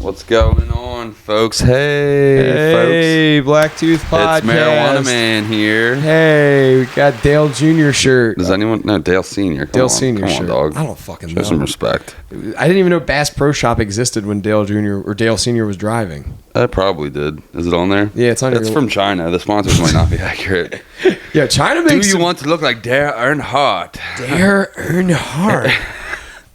What's going on, folks? Hey, folks. BLACKTOOth Podcast. It's Marijuana Man here. Hey, we got Dale Jr. shirt. Does anyone? No, Dale Sr. Dale Sr. shirt. Come on, dog. I don't fucking know. Show some respect. I didn't even know Bass Pro Shop existed when Dale Jr. or Dale Sr. was driving. I probably did. Is it on there? Yeah, it's on. It's from China. The sponsors might not be accurate. Yeah, China makes. Do you want to look like Dare Earnhardt? Dare Earnhardt.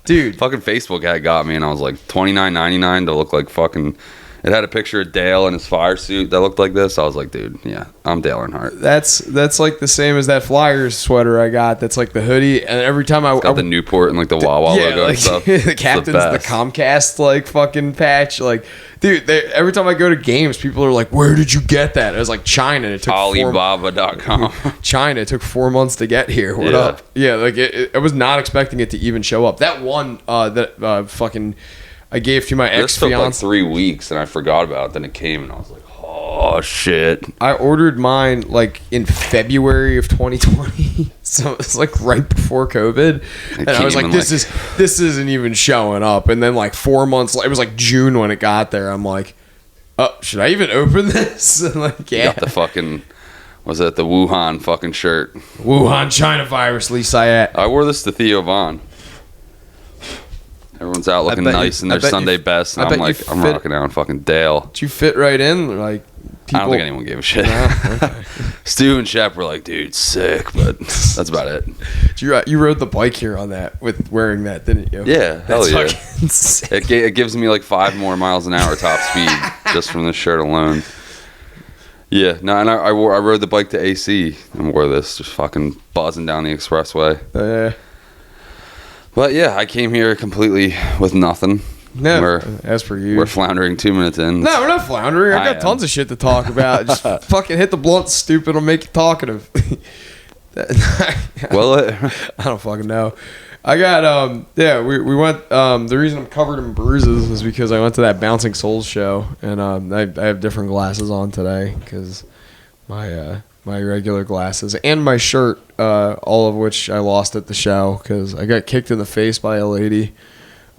Dude, fucking Facebook ad got me, and I was like $29.99 to look like fucking. It had a picture of Dale in his fire suit that looked like this. I was like, dude, yeah, I'm Dale Earnhardt. That's like the same as that Flyers sweater I got. That's like the hoodie, and every time it's got the Newport and like the Wawa logo like, and stuff. The captain's the Comcast like fucking patch. Like, dude, every time I go to games, people are like, "Where did you get that?" It was like China. It took Alibaba.com. China. It took 4 months to get here. What up? Yeah, like I was not expecting it to even show up. That one fucking I gave to my ex-fiance. This took like 3 weeks, and I forgot about it. Then it came, and I was like, oh, shit. I ordered mine, like, in February of 2020. So it's like right before COVID. And I was like, this isn't even showing up. And then, like, 4 months later, it was like June when it got there. I'm like, oh, should I even open this? And like, yeah. You got the fucking, was it the Wuhan fucking shirt? Wuhan China virus, Lee Sayat. I wore this to Theo Vaughn. Everyone's out looking nice in their Sunday best, and I'm like, I'm rocking out on fucking Dale. Did you fit right in? Like, I don't think anyone gave a shit. No? Okay. Stu and Shep were like, dude, sick, but that's about it. You rode the bike here on that with wearing that, didn't you? Yeah, hell yeah. It gives me like 5 more miles an hour top speed just from this shirt alone. Yeah, no, and I rode the bike to AC and wore this, just fucking buzzing down the expressway. Yeah. But yeah, I came here completely with nothing. No, as per you. We're floundering 2 minutes in. No, we're not floundering. I got tons of shit to talk about. Just fucking hit the blunt, stupid. I'll make you talkative. Well, I don't fucking know. I got, we went, the reason I'm covered in bruises is because I went to that Bouncing Souls show, and I have different glasses on today because my regular glasses and my shirt, all of which I lost at the show because I got kicked in the face by a lady.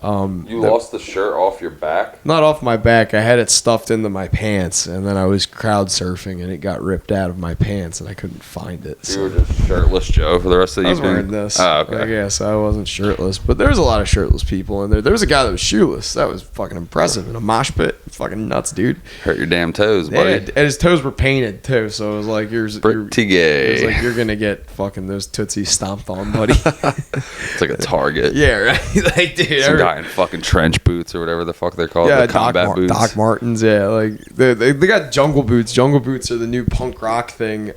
You lost the shirt off your back? Not off my back. I had it stuffed into my pants, and then I was crowd surfing, and it got ripped out of my pants, and I couldn't find it. So. You were just shirtless Joe for the rest of the evening? I was wearing this. Oh, okay. I guess I wasn't shirtless, but there was a lot of shirtless people in there. There was a guy that was shoeless. That was fucking impressive in a mosh pit. Fucking nuts, dude. Hurt your damn toes, buddy. Yeah, and his toes were painted too, so it was like pretty gay. It was like you're gonna get fucking those tootsies stomped on, buddy. It's like a target. Yeah, right. Like, dude, some guy in fucking trench boots or whatever the fuck they're called. Yeah, the combat boots. Doc Martens. Yeah, like they got jungle boots. Jungle boots are the new punk rock thing.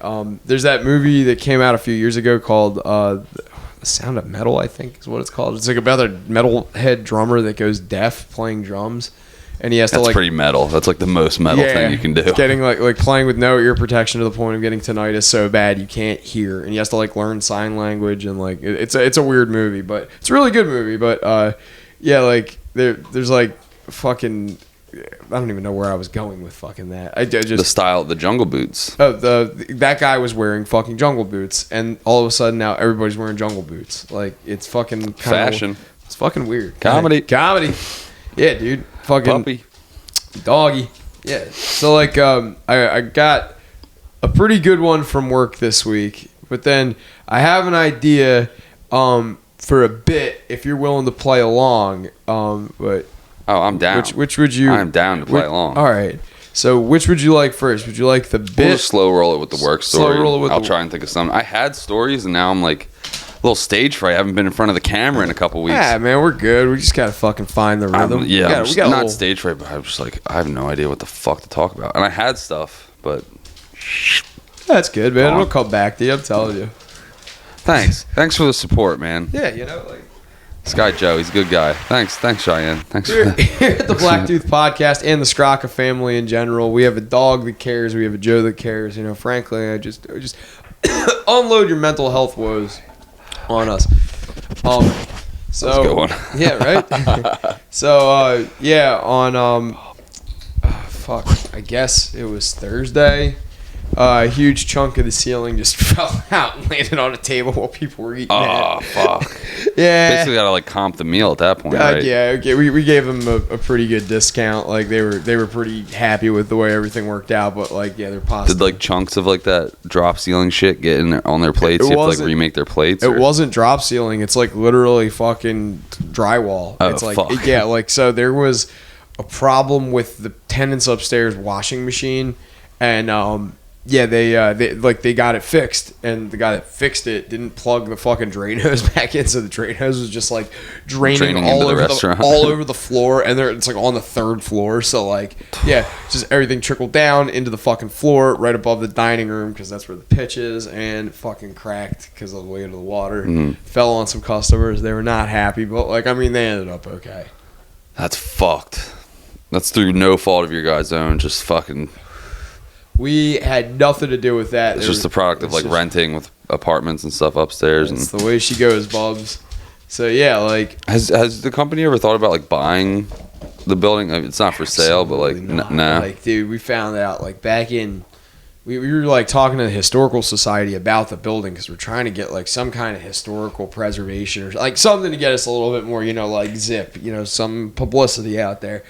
There's that movie that came out a few years ago called The Sound of Metal, I think is what it's called. It's like about a metalhead drummer that goes deaf playing drums, and he has to That's pretty metal. That's like the most metal thing you can do. Getting like playing with no ear protection to the point of getting tinnitus so bad you can't hear, and he has to like learn sign language, and like it's a weird movie, but it's a really good movie. But yeah, like there's like fucking. I don't even know where I was going with fucking that. I just the style of the jungle boots. Oh, that guy was wearing fucking jungle boots, and all of a sudden now everybody's wearing jungle boots. Like it's fucking fashion. It's fucking weird. Comedy. Yeah, dude. Fucking puppy. Doggy. Yeah. So like I got a pretty good one from work this week, but then I have an idea for a bit if you're willing to play along. But I'm down. Which would you? I'm down to play along. All right. So which would you like first? Would you like the bit? We'll just slow roll it with the work story. I'll try and think of some. I had stories, and now I'm like a little stage fright. I haven't been in front of the camera in a couple weeks. Yeah, man, we're good. We just gotta fucking find the rhythm. I'm not stage fright, but I'm just like I have no idea what the fuck to talk about. And I had stuff, but that's good, man. It'll come back to you. I'm telling you. Thanks for the support, man. Yeah, you know, like. This guy Joe, he's a good guy. Thanks Cheyenne. Thanks here at the BLACKTOOth Podcast and the Straka family in general. We have a dog that cares. We have a Joe that cares. You know, frankly, I just unload your mental health woes on us. So that's a good one. Yeah, right. So on fuck, I guess it was Thursday. a huge chunk of the ceiling just fell out and landed on a table while people were eating Oh, it. fuck. Yeah. Basically got to like comp the meal at that point, right? Yeah, okay. We gave them a pretty good discount. Like they were pretty happy with the way everything worked out. But like, yeah, their pasta. Did like chunks of like that drop ceiling shit get in on their plates? You have to like remake their plates? It wasn't drop ceiling. It's like literally fucking drywall. Oh, it's like fuck. yeah, like so there was a problem with the tenants upstairs washing machine, and yeah, they got it fixed, and the guy that fixed it didn't plug the fucking drain hose back in, so the drain hose was just like draining all over the floor, and it's like on the third floor, so like yeah, just everything trickled down into the fucking floor right above the dining room because that's where the pitch is, and fucking cracked because of the weight of the water. Fell on some customers. They were not happy, but like I mean they ended up okay. That's fucked. That's through no fault of your guys' own. Just fucking. We had nothing to do with that. It's just the product of like renting with apartments and stuff upstairs. That's the way she goes, Bubs. So yeah, like has the company ever thought about like buying the building? I mean, it's not for sale, but like nah. Like, dude, we found out like back in we were like talking to the historical society about the building because we're trying to get like some kind of historical preservation or like something to get us a little bit more, like zip, some publicity out there.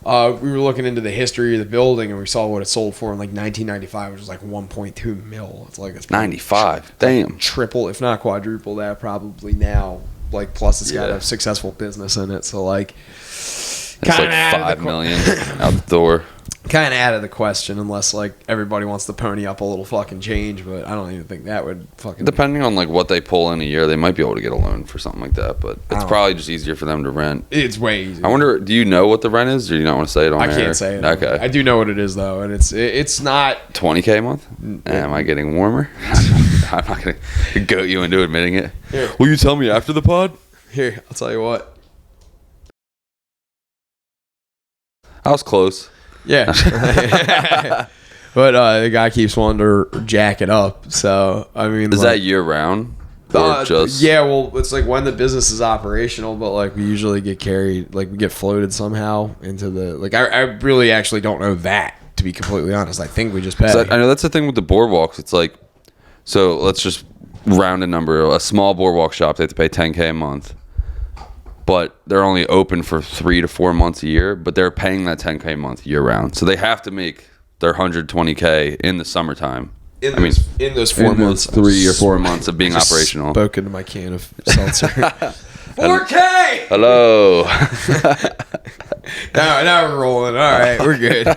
We were looking into the history of the building and we saw what it sold for in like 1995, which was like 1.2 mil. It's like it's 95. Damn. Triple, if not quadruple that probably now. Like plus it's got a successful business in it, so like it's like $5 million out the door. Kind of out of the question unless like everybody wants to pony up a little fucking change, but I don't even think that would fucking. Depending on like what they pull in a year, they might be able to get a loan for something like that, but it's probably just easier for them to rent. It's way easier. I wonder, do you know what the rent is, or do you not want to say it on air? I can't say it. Okay. I do know what it is though, and it's not $20K a month. Am I getting warmer? I'm not gonna goat you into admitting it. Here. Will you tell me after the pod? Here, I'll tell you what. I was close. Yeah. But the guy keeps wanting to jack it up. So, I mean. Is that year round? Or just. Yeah, well, it's like when the business is operational, but like we usually get carried, like we get floated somehow into the. Like, I really actually don't know that, to be completely honest. I think we just pay. I know that's the thing with the boardwalks. It's like. So let's just round a number. A small boardwalk shop, they have to pay $10K a month. But they're only open for 3 to 4 months a year, but they're paying that $10K a month year round. So they have to make their $120K in the summertime. In those 4 months, 3 or 4 months of being operational. Spoke into my can of seltzer. 4K. Hello. Now we're rolling. All right, we're good.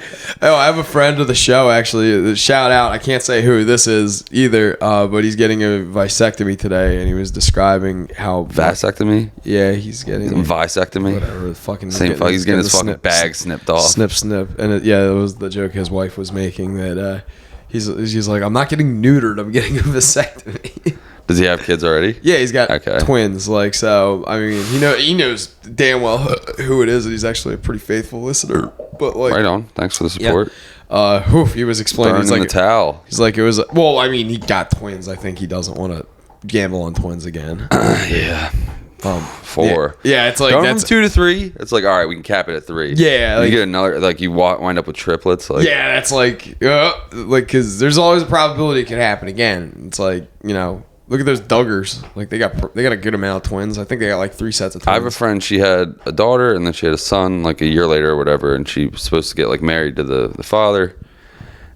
Oh, I have a friend of the show actually. Shout out. I can't say who this is either, but he's getting a vasectomy today, and he was describing how vasectomy. Yeah, he's getting vasectomy. Whatever. The fucking same. He's getting his fucking bag snipped off. Snip. And it was the joke his wife was making that he's like, I'm not getting neutered. I'm getting a vasectomy. Does he have kids already? Yeah, he's got twins. Like, so I mean, he knows damn well who it is, and he's actually a pretty faithful listener. But like, right on. Thanks for the support. Yeah. He was explaining. He's like, the towel. He's like, it was. Well, I mean, he got twins. I think he doesn't want to gamble on twins again. Yeah. 4. Yeah, it's like going from 2 to 3. It's like, all right, we can cap it at 3. Yeah, like, you get another. Like you wind up with triplets. Like, yeah, that's like because there's always a probability it could happen again. It's like Look at those Duggars. Like they got a good amount of twins. I think they got like 3 sets of twins. I have a friend. She had a daughter, and then she had a son like a year later or whatever. And she was supposed to get like married to the father.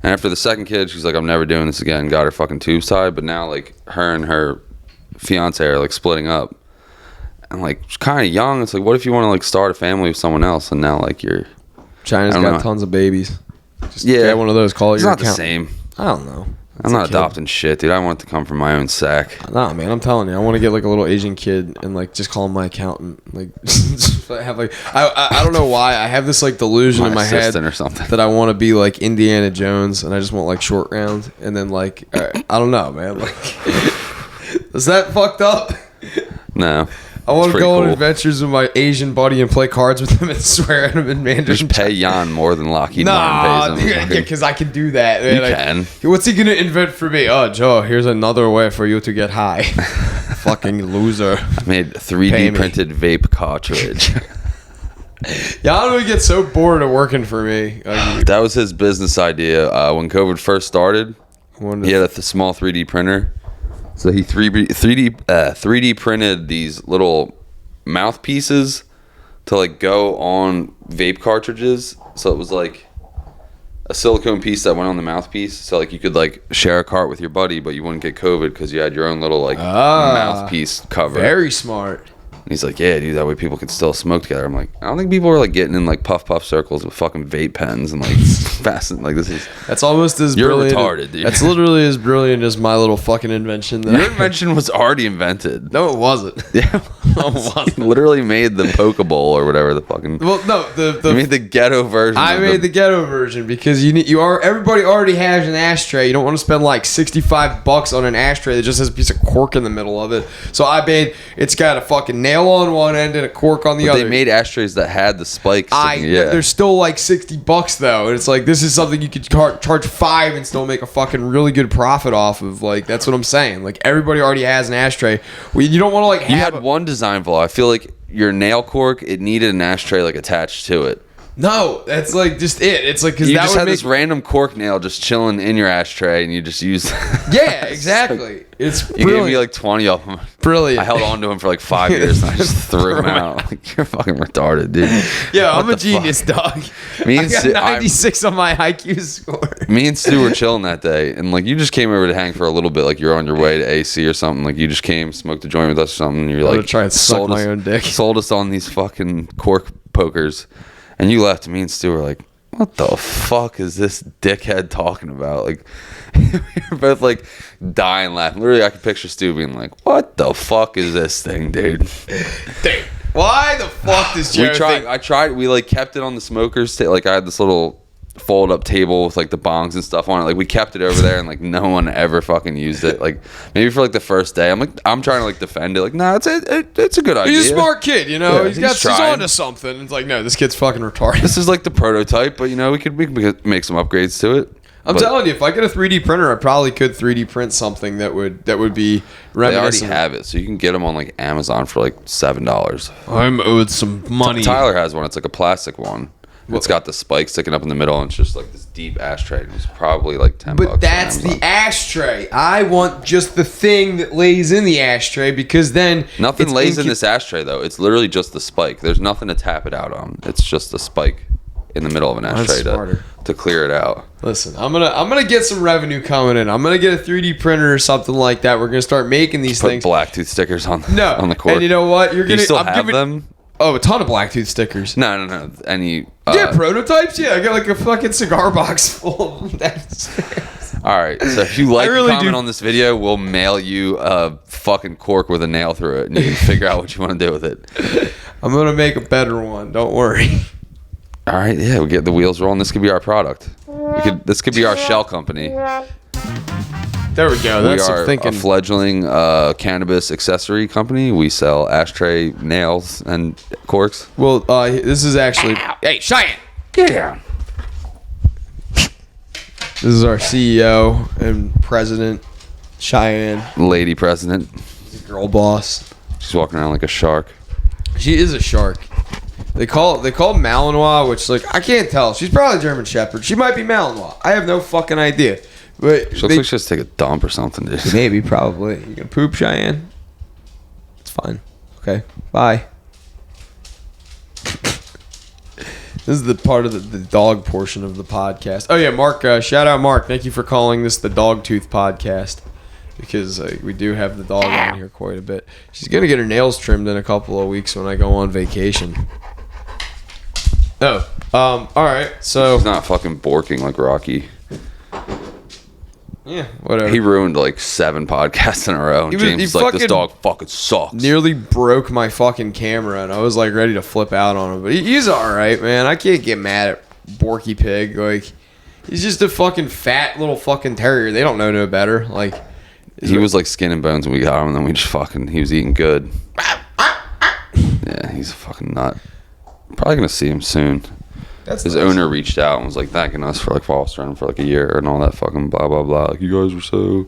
And after the second kid, she's like, "I'm never doing this again." Got her fucking tubes tied. But now like her and her fiance are like splitting up. And like she's kind of young. It's like, what if you want to like start a family with someone else? And now like you're. China's got tons of babies. Just get one of those. Call it your account. It's not the same. I don't know. I'm not adopting shit, dude. I want it to come from my own sack. Nah, man, I'm telling you, I want to get like a little Asian kid and like just call him my accountant. Like, have like I don't know why I have this like delusion in my head or something that I want to be like Indiana Jones and I just want like short round and then like I don't know, man. Like, is that fucked up? No. I want to go on adventures with my Asian buddy and play cards with him and swear at him in Mandarin. Just pay Jan more than Lockheed Martin pays him. Because I can do that. You can. What's he going to invent for me? Oh, Joe, here's another way for you to get high. Fucking loser. I made 3D printed vape cartridge. Jan would get so bored of working for me. That was his business idea. When COVID first started, He had a small 3D printer. So he 3D printed these little mouthpieces to like go on vape cartridges. So it was like a silicone piece that went on the mouthpiece. So like you could like share a cart with your buddy, but you wouldn't get COVID because you had your own little like mouthpiece cover. Very smart. And he's like, yeah, dude, that way people can still smoke together. I'm like, I don't think people are like getting in like puff circles with fucking vape pens and like fasten. Like that's almost as you're brilliant. Retarded, dude. That's literally as brilliant as my little fucking invention. Your invention was already invented. No, it wasn't. Yeah, it wasn't. Literally made the Pokeball or whatever the fucking. Well, no, you made the ghetto version. I made the ghetto version because everybody already has an ashtray. You don't want to spend like $65 on an ashtray that just has a piece of cork in the middle of it. So I made it's got a fucking nail on one end and a cork on the other. They made ashtrays that had the spikes. They're still like $60 though, and it's like this is something you could charge $5 and still make a fucking really good profit off of. Like that's what I'm saying. Like everybody already has an ashtray. You don't want to like. You had one design flaw. I feel like your nail cork, it needed an ashtray like attached to it. No, that's like just it. It's like because you that just would had make this random cork nail just chilling in your ashtray, and you just used. Yeah, exactly. It's brilliant. You gave me like 20 of them. Brilliant. I held on to them for like 5 years, and I just threw them out. Like, you're fucking retarded, dude. Yeah, I'm a genius, dog. Me and I got 96 on my IQ score. Me and Stu were chilling that day, and like you just came over to hang for a little bit, like you're on your way to AC or something. Like you just came, smoked a joint with us or something. And you're like, try and suck my own dick. Sold us on these fucking cork pokers. And you left. Me and Stu were like, what the fuck is this dickhead talking about? Like, we were both like dying laughing. Literally, I could picture Stu being like, what the fuck is this thing, dude? Dude, why the fuck does Jared I tried. We like kept it on the smokers. Like I had this little fold up table with like the bongs and stuff on it. Like we kept it over there, and like no one ever fucking used it. Like maybe for like the first day, I'm trying to like defend it. Like nah, it's a good idea. He's a smart kid, you know. Yeah, he's onto something. It's like no, this kid's fucking retarded. This is like the prototype, but you know we can make some upgrades to it. I'm telling you, if I get a 3D printer, I probably could 3D print something that would be reminiscent. They already have it, so you can get them on like Amazon for like $7. I'm owed some money. Tyler has one. It's like a plastic one. It's got the spike sticking up in the middle, and it's just like this deep ashtray. It's probably like $10. But that's the ashtray. I want just the thing that lays in the ashtray because then nothing lays in this ashtray though. It's literally just the spike. There's nothing to tap it out on. It's just the spike in the middle of an ashtray to clear it out. Listen, I'm gonna get some revenue coming in. I'm gonna get a 3D printer or something like that. We're gonna start making these things. Put BLACKTOOth stickers on the cork. And you know what? You still have them? Oh, a ton of BLACKTOOth stickers. No. Any prototypes? Yeah, I got like a fucking cigar box full of that. All right, so if you like to comment on this video, we'll mail you a fucking cork with a nail through it, and you can figure out what you want to do with it. I'm gonna make a better one. Don't worry. All right, yeah, we get the wheels rolling. This could be our product. This could be our shell company. There we go. That's we are a fledgling cannabis accessory company. We sell ashtray, nails, and corks. Well, this is actually... Hey, Cheyenne! Get down. This is our CEO and president, Cheyenne. Lady president. She's a girl boss. She's walking around like a shark. She is a shark. They call Malinois, which like I can't tell. She's probably German Shepherd. She might be Malinois. I have no fucking idea. But she looks like she has to take a dump or something, dude. Maybe, probably. You gonna poop, Cheyenne? It's fine. Okay. Bye. This is the part of the dog portion of the podcast. Oh yeah, Mark. Shout out, Mark. Thank you for calling this the BLACKTOOth Podcast because we do have the dog on here quite a bit. She's gonna get her nails trimmed in a couple of weeks when I go on vacation. Oh. All right. So she's not fucking borking like Rocky. Yeah, whatever. He ruined like 7 podcasts in a row. And James was like, this dog fucking sucks. Nearly broke my fucking camera, and I was like ready to flip out on him. But he's all right, man. I can't get mad at Borky Pig. Like, he's just a fucking fat little fucking terrier. They don't know no better. Like, he was like skin and bones when we got him, and then we just fucking, he was eating good. Yeah, he's a fucking nut. Probably gonna see him soon. His owner reached out and was like thanking us for like fostering him for like a year and all that fucking blah blah blah. Like, you guys were so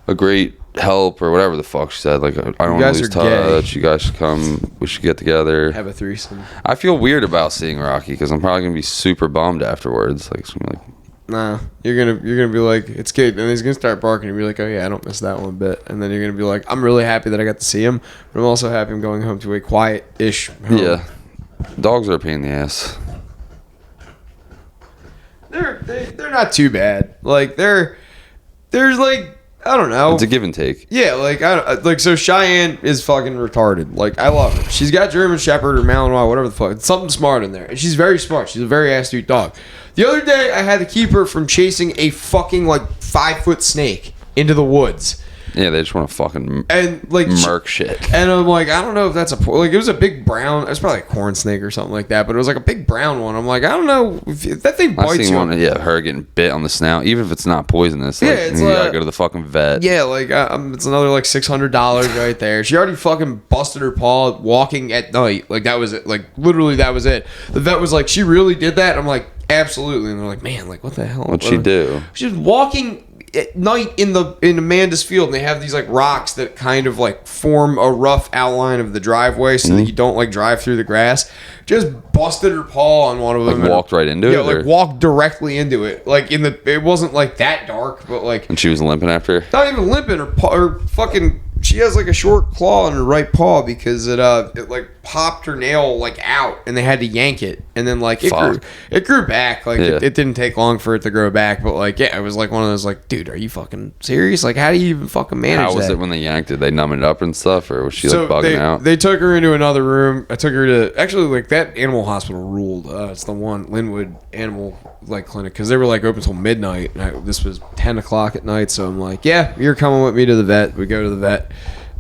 a great help or whatever the fuck she said. Like, I don't want to lose touch. You guys should come. We should get together. Have a threesome. I feel weird about seeing Rocky because I'm probably gonna be super bummed afterwards. Like, it's gonna be like, Nah, you're gonna be like, it's good, and he's gonna start barking and be like, oh yeah, I don't miss that one bit, and then you're gonna be like, I'm really happy that I got to see him, but I'm also happy I'm going home to a quiet-ish home. Yeah, dogs are a pain in the ass. They're not too bad. Like there's like, I don't know. It's a give and take. Yeah, like so Cheyenne is fucking retarded. Like I love her. She's got German Shepherd or Malinois, whatever the fuck. It's something smart in there, and she's very smart. She's a very astute dog. The other day, I had to keep her from chasing a fucking like 5-foot snake into the woods. Yeah, they just want to fucking and like murk shit. And I'm like, I don't know if that's like it was a big brown. It was probably a corn snake or something like that, but it was like a big brown one. I'm like, I don't know if that thing bites I've seen you. one, yeah, her getting bit on the snout, even if it's not poisonous. Yeah, Like, it's you like, gotta go to the fucking vet. Yeah, like it's another like $600 right there. She already fucking busted her paw walking at night. Like that was it. Like literally that was it. The vet was like, she really did that. I'm like, absolutely. And they're like, man, like what the hell? What'd she do? She was walking at night in Amanda's field, and they have these like rocks that kind of like form a rough outline of the driveway so that you don't like drive through the grass. Just busted her paw on one of them. Like walked right into it? Yeah, like walked directly into it. Like it wasn't like that dark, but like. And she was limping after? Not even limping. Her fucking. She has like a short claw on her right paw because it like popped her nail like out, and they had to yank it, and then like it grew back. Like Yeah. it didn't take long for it to grow back, but like yeah, it was like one of those like, dude, are you fucking serious? Like how do you even fucking manage that? How was it when they yanked it? They numb it up and stuff, or was she like bugging out? They took her into another room. I took her to actually like that animal hospital ruled. It's the one Linwood Animal like clinic because they were like open till midnight. And this was 10 o'clock at night, so I'm like, yeah, you're coming with me to the vet. We go to the vet.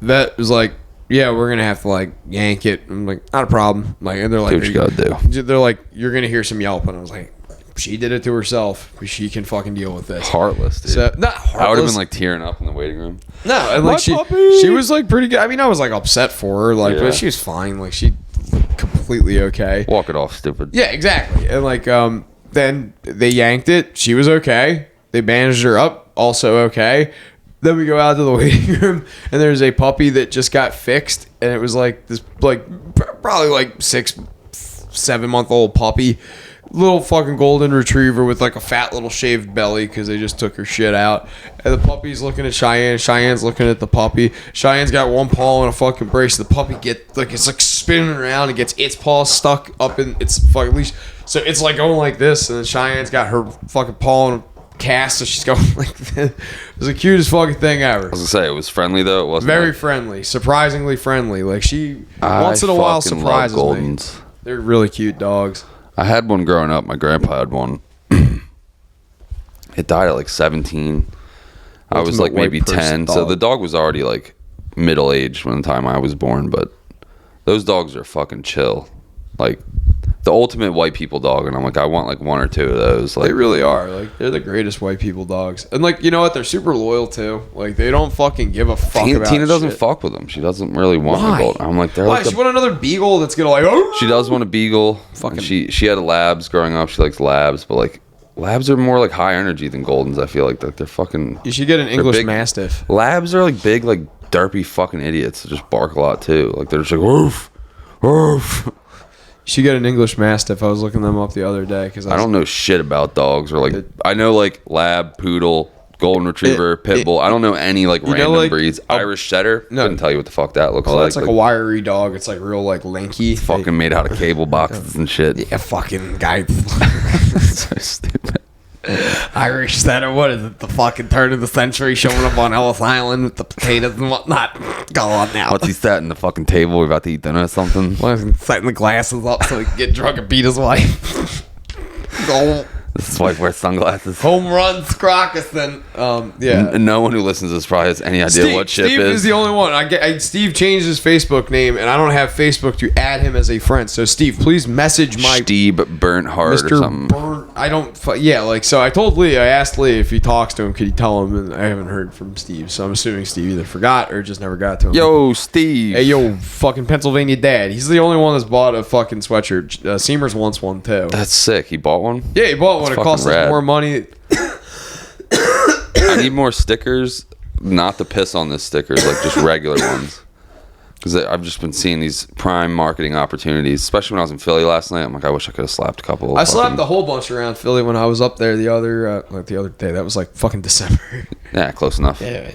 Vet was like, yeah, we're gonna have to like yank it. I'm like, not a problem. Like, and they're like, what you gotta do. They're like, you're gonna hear some yelp, and I was like, she did it to herself, but she can fucking deal with this. Heartless, dude. So not heartless. I would have been like tearing up in the waiting room. No, and like she was like pretty good. I mean, I was like upset for her, like, but she was fine. Like she completely okay. Walk it off, stupid. Yeah, exactly. And like then they yanked it. She was okay. They bandaged her up, also okay. Then we go out to the waiting room, and there's a puppy that just got fixed, and it was like this, like probably like 6-7 month old puppy, little fucking golden retriever with like a fat little shaved belly because they just took her shit out. And the puppy's looking at Cheyenne. Cheyenne's looking at the puppy. Cheyenne's got one paw in a fucking brace. The puppy it's like spinning around and gets its paw stuck up in its fucking leash. So it's like going like this, and then Cheyenne's got her fucking paw in a cast, so she's going like this. It was the cutest fucking thing ever. I was gonna say, it was friendly though. It wasn't very friendly, surprisingly friendly. Like she once in a while surprises me. Goldens. They're really cute dogs. I had one growing up. My grandpa had one. It died at like 17. I was like maybe 10. So the dog was already like middle aged when the time I was born. But those dogs are fucking chill. Like the ultimate white people dog, and I'm like, I want like one or two of those. Like, they really are. Like, they're the greatest white people dogs, and like, you know what? They're super loyal too. Like, they don't fucking give a fuck about Tina doesn't shit. Fuck with them. She doesn't really want Why? a gold. I'm like, they're why? like She want another beagle that's gonna like. Oh! She does want a beagle. Fucking. She had a labs growing up. She likes labs, but like labs are more like high energy than goldens. I feel like they're fucking. You should get an English Mastiff. Labs are like big, like derpy fucking idiots that just bark a lot too. Like they're just like woof, woof. You should get an English Mastiff. I was looking them up the other day because I don't know shit about dogs or like I know like lab, poodle, golden retriever, pit bull. I don't know any like random breeds. Irish setter. No. Couldn't tell you what the fuck that looks like. That's like a wiry dog. It's like real like lanky. It's fucking made out of cable boxes and shit. Yeah, fucking guy. So stupid. Irish setter. What is it? The fucking turn of the century showing up on Ellis Island with the potatoes and whatnot. Go on now. What's he sat in the fucking table? We're about to eat dinner or something. Setting the glasses up so he can get drunk and beat his wife. This wife wears sunglasses. Home runs, Crockerson. Yeah. No one who listens to this probably has any idea what Chip Steve is the only one. Steve changed his Facebook name, and I don't have Facebook to add him as a friend. So, Steve, please message my Steve Bernhardt or something. I don't. Yeah, like so. I told Lee. I asked Lee if he talks to him, could he tell him? And I haven't heard from Steve, so I'm assuming Steve either forgot or just never got to him. Yo, Steve. Hey, yo, fucking Pennsylvania dad. He's the only one that's bought a fucking sweatshirt. Seamers wants one too. That's sick. He bought one. Yeah, he bought one. It costs us more money. I need more stickers. Not the piss on this stickers, like just regular ones. Because I've just been seeing these prime marketing opportunities, especially when I was in Philly last night. I'm like, I wish I could have slapped a couple. I slapped a whole bunch around Philly when I was up there the other day. That was like fucking December. Yeah, close enough. Yeah,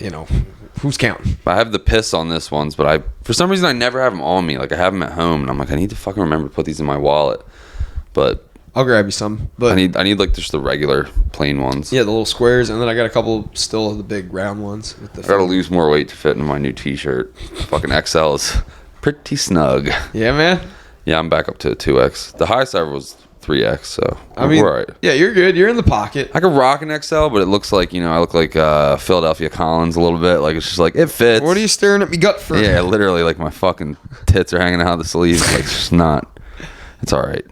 who's counting? I have the piss on this ones, but for some reason I never have them on me. Like I have them at home, and I'm like, I need to fucking remember to put these in my wallet. But I'll grab you some. But I need like just the regular plain ones. Yeah, the little squares, and then I got a couple still of the big round ones. With the I gotta lose more weight to fit into my new T-shirt. Fucking XL is pretty snug. Yeah, man. Yeah, I'm back up to a 2X. The highest ever was 3X, so we're all right. Yeah, you're good. You're in the pocket. I could rock an XL, but it looks like, I look like Philadelphia Collins a little bit. Like, it's just like, it fits. What are you staring at me gut for? Yeah, literally, like my fucking tits are hanging out of the sleeves. Like, it's just not. It's all right.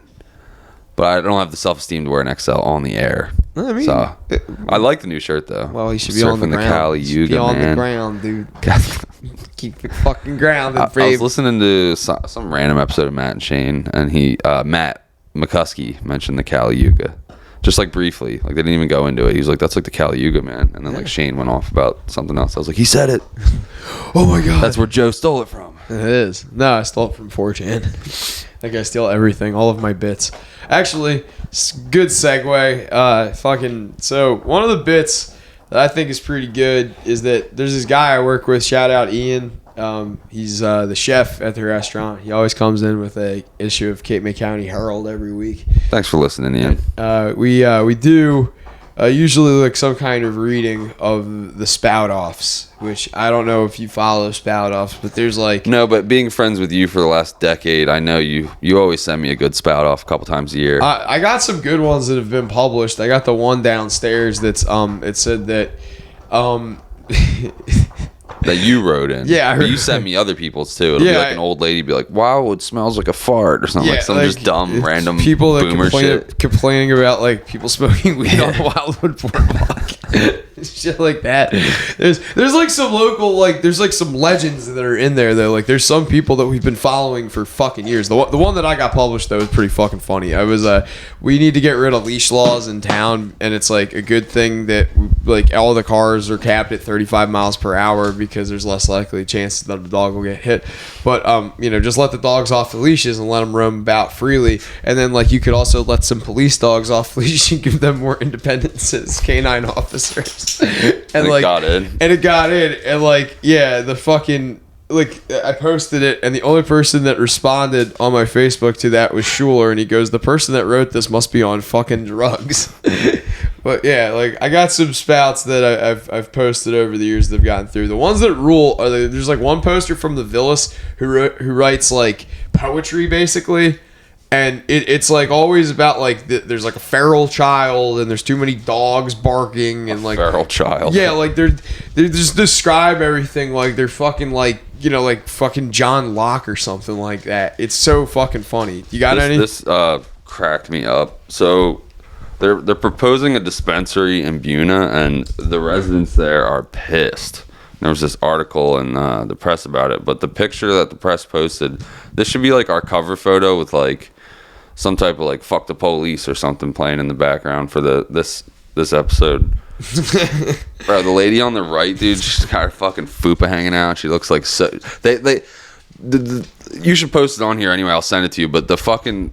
But I don't have the self-esteem to wear an XL on the air. I like the new shirt, though. Well, he should be on the ground. Cali Yuga, be on man. the ground, dude. Keep it fucking grounded, I was listening to some random episode of Matt and Shane, and Matt McCuskey mentioned the Cali Yuga. Just like briefly. Like, they didn't even go into it. He was like, that's like the Cali Yuga, man. And then like Shane went off about something else. I was like, he said it. Oh my God. That's where Joe stole it from. It is. No, I stole it from 4chan. That guy steal everything, all of my bits. Actually, good segue. So one of the bits that I think is pretty good is that there's this guy I work with. Shout out Ian. He's the chef at the restaurant. He always comes in with a issue of Cape May County Herald every week. Thanks for listening, Ian. We do usually like some kind of reading of the spout offs, which I don't know if you follow spout offs, but there's like no. But being friends with you for the last decade, I know you always send me a good spout off a couple times a year. I got some good ones that have been published. I got the one downstairs that's it said that that you wrote in. Yeah, I heard. But you sent me other people's too. It'll be like an old lady be like, "Wow, it smells like a fart," or something like some just dumb random people that boomer shit. Complaining about like people smoking weed on the Wildwood Boardwalk. Shit like that. There's like some local there's like some legends that are in there though. Like there's some people that we've been following for fucking years. The one that I got published though was pretty fucking funny. I was we need to get rid of leash laws in town, and it's like a good thing that like all the cars are capped at 35 miles per hour because there's less likely chance that the dog will get hit. But just let the dogs off the leashes and let them roam about freely. And then like you could also let some police dogs off leash and give them more independence as canine officers. And like it got in and like the fucking like I posted it, and the only person that responded on my Facebook to that was Schuler, and he goes, the person that wrote this must be on fucking drugs. But yeah, like I got some spouts that I've posted over the years that have gotten through. The ones that rule are there's like one poster from the Villas who writes like poetry basically. And it's like always about like there's like a feral child and there's too many dogs barking and like feral child. Yeah, like they just describe everything like they're fucking like like fucking John Locke or something like that. It's so fucking funny. You got any? This cracked me up. So they're proposing a dispensary in Buna, and the residents there are pissed. There was this article in the press about it, but the picture that the press posted, this should be like our cover photo with like some type of like "fuck the police" or something playing in the background for this episode. Bro, the lady on the right, dude, she's got her fucking fupa hanging out. She looks like so. You should post it on here anyway. I'll send it to you. But the fucking.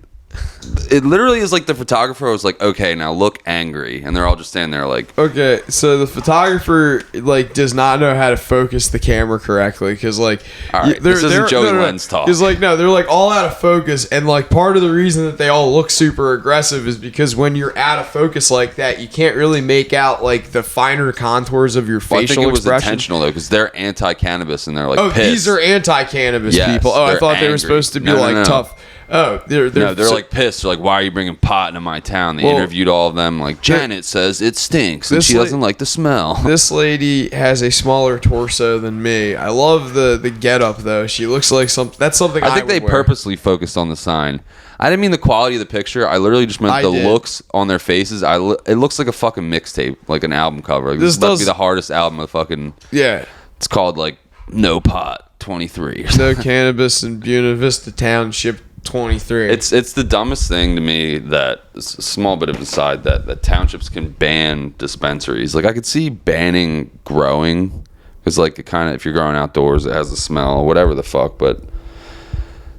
It literally is like the photographer was like, okay, now look angry, and they're all just standing there like, okay, so the photographer like does not know how to focus the camera correctly because like, all right, this isn't Joey Lenz talk. Because like they're like all out of focus, and like part of the reason that they all look super aggressive is because when you're out of focus like that, you can't really make out like the finer contours of your facial expression. I think it was intentional though, because they're anti-cannabis and they're like, pissed. These are anti-cannabis people. Oh, I thought they were supposed to be tough. Oh, they're like pissed. They're like, why are you bringing pot into my town? They interviewed all of them. Like, Janet says it stinks, and she doesn't like the smell. This lady has a smaller torso than me. I love the getup though. She looks like something. That's something I think they purposely focused on the sign. I didn't mean the quality of the picture. I literally just meant looks on their faces. It looks like a fucking mixtape, like an album cover. Like, this must be the hardest album of fucking. Yeah. It's called like No Pot 23. No Cannabis in Buena Vista Township 23. It's the dumbest thing to me that a small bit of aside that townships can ban dispensaries. Like I could see banning growing, Because, like, it kind of, if you're growing outdoors, it has a smell, whatever the fuck. But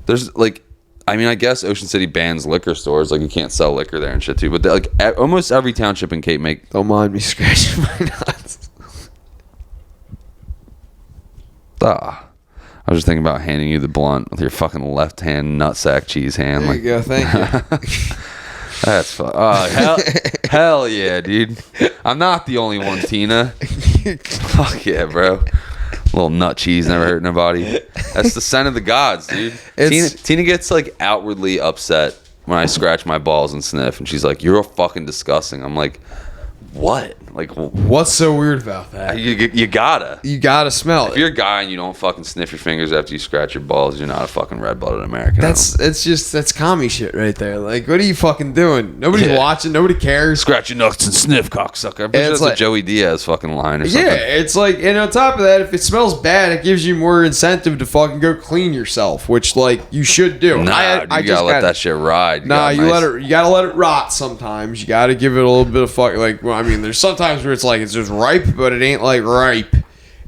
there's, like, I mean, I guess Ocean City bans liquor stores. Like, you can't sell liquor there and shit, too. But, like, almost every township in Cape May... Don't mind me scratching my nuts. I was just thinking about handing you the blunt with your fucking left hand nutsack cheese hand. There you go, thank you. That's fun. Oh, hell yeah, dude. I'm not the only one, Tina. Fuck yeah, bro. Little nut cheese never hurt nobody. That's the scent of the gods, dude. Tina gets, like, outwardly upset when I scratch my balls and sniff, and she's like, "You're fucking disgusting." I'm like, what? Like, what's so weird about that? You gotta smell if you're a guy and you don't fucking sniff your fingers after you scratch your balls, you're not a fucking red-blooded American. That's commie shit right there. Like, what are you fucking doing? Nobody's watching. Nobody cares. Scratch your nuts and sniff, cocksucker. I'm pretty sure that's like a Joey Diaz fucking line or something. Yeah, it's like, and on top of that, if it smells bad, it gives you more incentive to fucking go clean yourself, which, like, you should do. You gotta let that shit ride. You gotta let it rot sometimes. You gotta give it a little bit of fuck. Like, well, I mean, there's sometimes where it's like it's just ripe, but it ain't like ripe,